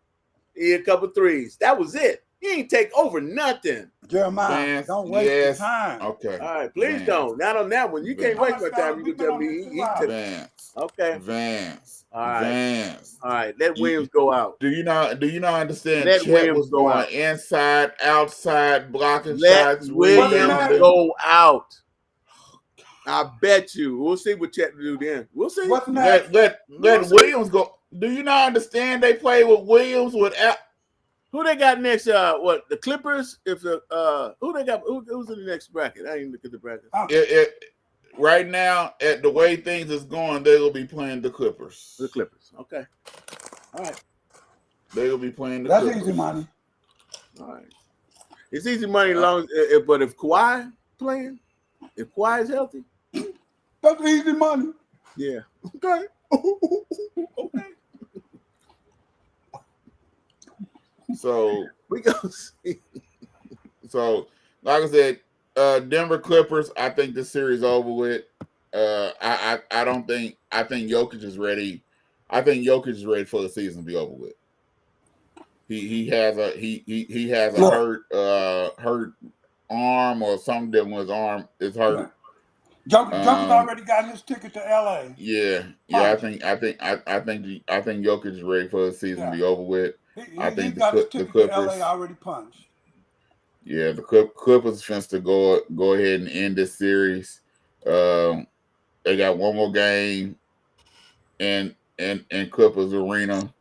He hit a couple threes. That was it. He ain't take over nothing. Jeremiah, Vance, don't waste your yes. time. Okay. All right, please Vance. don't. Not on that one. You can't Vance. waste my time. You can tell me he took. Vance. Okay. Vance. All right. Vance. All right. Let Williams go out. Do you not understand? Let Chet Williams was go going out. inside, outside, blocking Let shots. Williams go out. I bet you. We'll see what Chet do then. We'll see. What's next? Let Williams go. Do you not understand? They play with Williams without. Who they got next? What, the Clippers? If who they got? Who's in the next bracket? I didn't look at the bracket. Right now, at the way things is going, they will be playing the Clippers. The Clippers. Okay. All right. They will be playing the That's Clippers. easy money. All right. It's easy money, long but if Kawhi playing, if Kawhi is healthy, That's easy money. yeah. Okay. Okay. So We go see. So, like I said, Denver Clippers. I think this series over with. I think Jokic is ready. I think Jokic is ready for the season to be over with. He has a hurt arm or something with his arm is hurt. Jokic already got his ticket to LA. Yeah. I think Jokic is ready for the season to be over with. I think he got his ticket to LA already punched. Yeah, the Clippers finna to go ahead and end this series. They got one more game in Clippers Arena.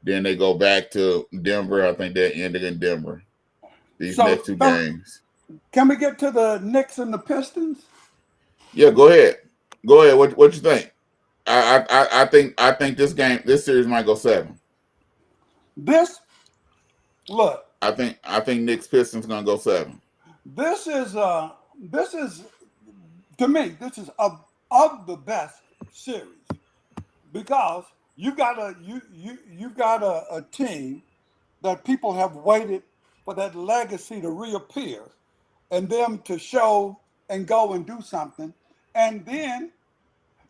Then they go back to Denver. I think they ended in Denver. These next two games. Can we get to the Knicks and the Pistons? Yeah, go ahead. Go ahead. What you think? I think this series might go 7. I think Knicks Pistons gonna go 7. This is to me, this is of the best series because you got a team that people have waited for that legacy to reappear and them to show and go and do something. And then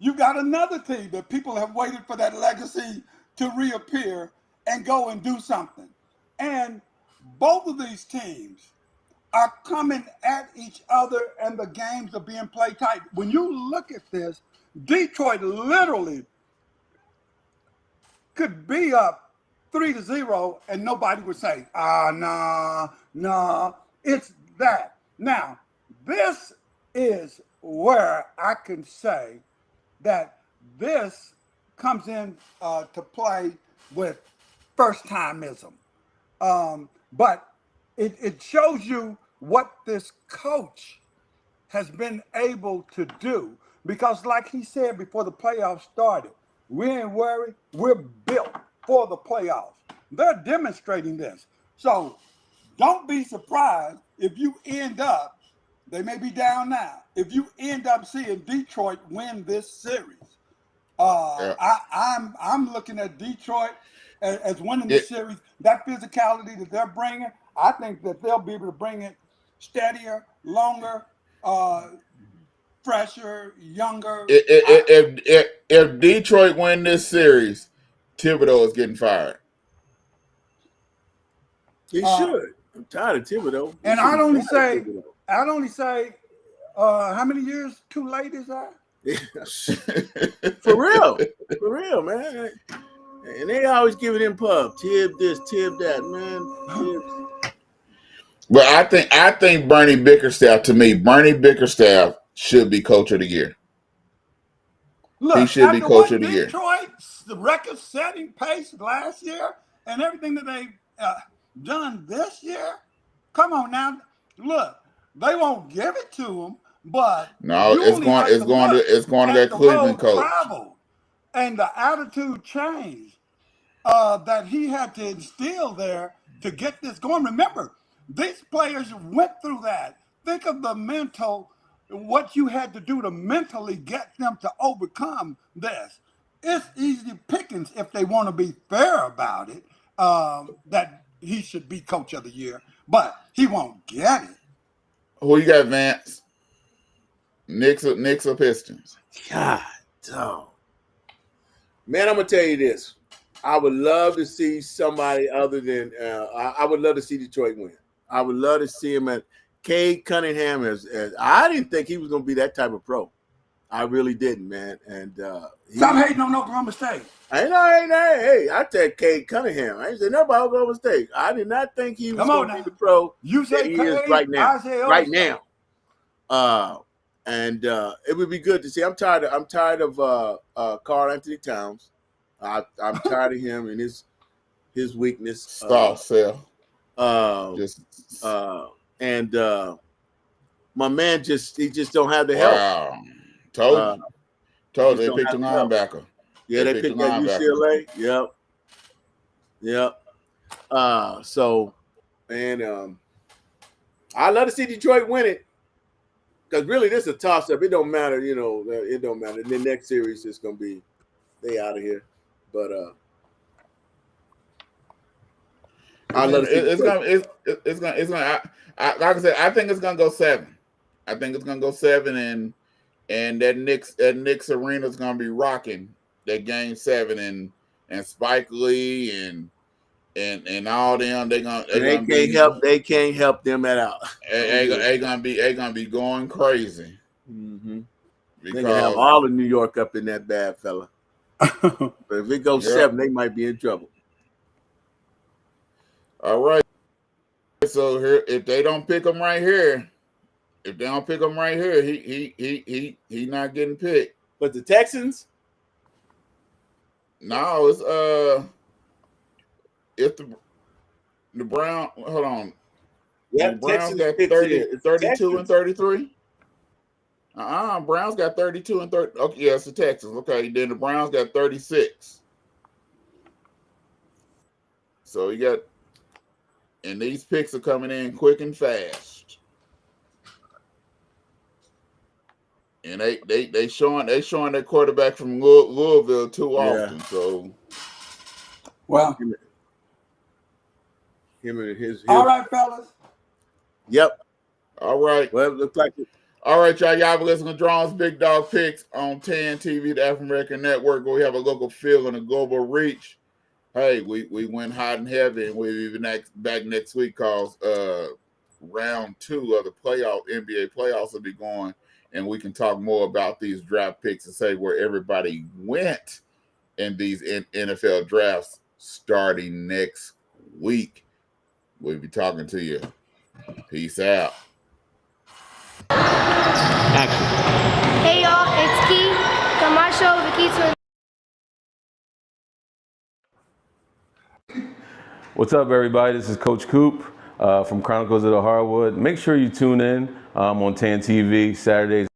you got another team that people have waited for that legacy to reappear and go and do something. And both of these teams are coming at each other and the games are being played tight. When you look at this, Detroit literally could be up 3-0 and nobody would say, nah, it's that. Now, this is where I can say that this comes in to play with first-timeism. But it shows you what this coach has been able to do. Because like he said before the playoffs started, we ain't worried, we're built for the playoffs. They're demonstrating this. So don't be surprised if you end up, they may be down now, if you end up seeing Detroit win this series. I'm looking at Detroit as winning this series. That physicality that they're bringing, I think that they'll be able to bring it steadier, longer, fresher, younger. If Detroit win this series, Thibodeau is getting fired. He should. I'm tired of Thibodeau. And I'd only say, how many years too late is that? For real, man. And they always giving him pub. Tib this, Tib that, man. But I think Bernie Bickerstaff should be coach of the year. Look, he should be coach of the year. Detroit's the record-setting pace last year and everything that they've done this year. Come on now, look, they won't give it to him, but no, it's going to that Cleveland coach. Travel and the attitude change that he had to instill there to get this going. Remember, these players went through that. Think of the mental, what you had to do to mentally get them to overcome this. It's easy pickings if they want to be fair about it. that he should be coach of the year, but he won't get it. Who you got, Vance? Knicks or Pistons? God, dog. Man, I'm gonna tell you this. I would love to see somebody other than I would love to see Detroit win. I would love to see him at Cade Cunningham as I didn't think he was gonna be that type of pro. I really didn't, man. And Stop hating on Oklahoma State. Hey, I take Cade Cunningham. I ain't say nothing about Oklahoma State. I did not think he was going to be the pro You that say he is Cade, right now. Isaiah Right now. And it would be good to see. I'm tired of Karl Anthony Towns. I'm tired of him and his weakness. Stop, Seth. And my man he just don't have the help. Wow. Told you they picked a linebacker. Yeah, they picked that UCLA. Yep. So, and I love to see Detroit win it because really this is a toss-up. It don't matter, it don't matter. The next series is gonna be they out of here. But I love to see it's gonna. Like I said, I think it's gonna go 7. I think it's gonna go 7, and that Knicks arena is gonna be rocking that game 7, and Spike Lee and all them. They can't help them at all. They gonna be going crazy. Mm-hmm. They gonna have all of New York up in that bad fella. But if it goes 7, they might be in trouble. All right. So here, if they don't pick him right here, he not getting picked. But the Texans? No, it's the Brown. Hold on. Yeah, the Browns Texans got 32 Texans. and 33. Browns got 32 and 30. Okay, yeah, it's the Texans. Okay, then the Browns got 36. So you got, and these picks are coming in quick and fast. And they showing that quarterback from Louisville too often. So, well, him and his. All right, fellas. Yep. All right. Well, it looks like it. All right, y'all. Y'all been listening to Drone's Big Dog Picks on TAAN TV, the African American Network, where we have a local feel and a global reach. Hey, we went hot and heavy, and we'll be back next week because round 2 of the NBA playoffs will be going, and we can talk more about these draft picks and say where everybody went in these NFL drafts starting next week. We'll be talking to you. Peace out. Action. Hey y'all, it's Key from my show, The Key to What's up, everybody? This is Coach Coop from Chronicles of the Hardwood. Make sure you tune in on TAAN TV Saturdays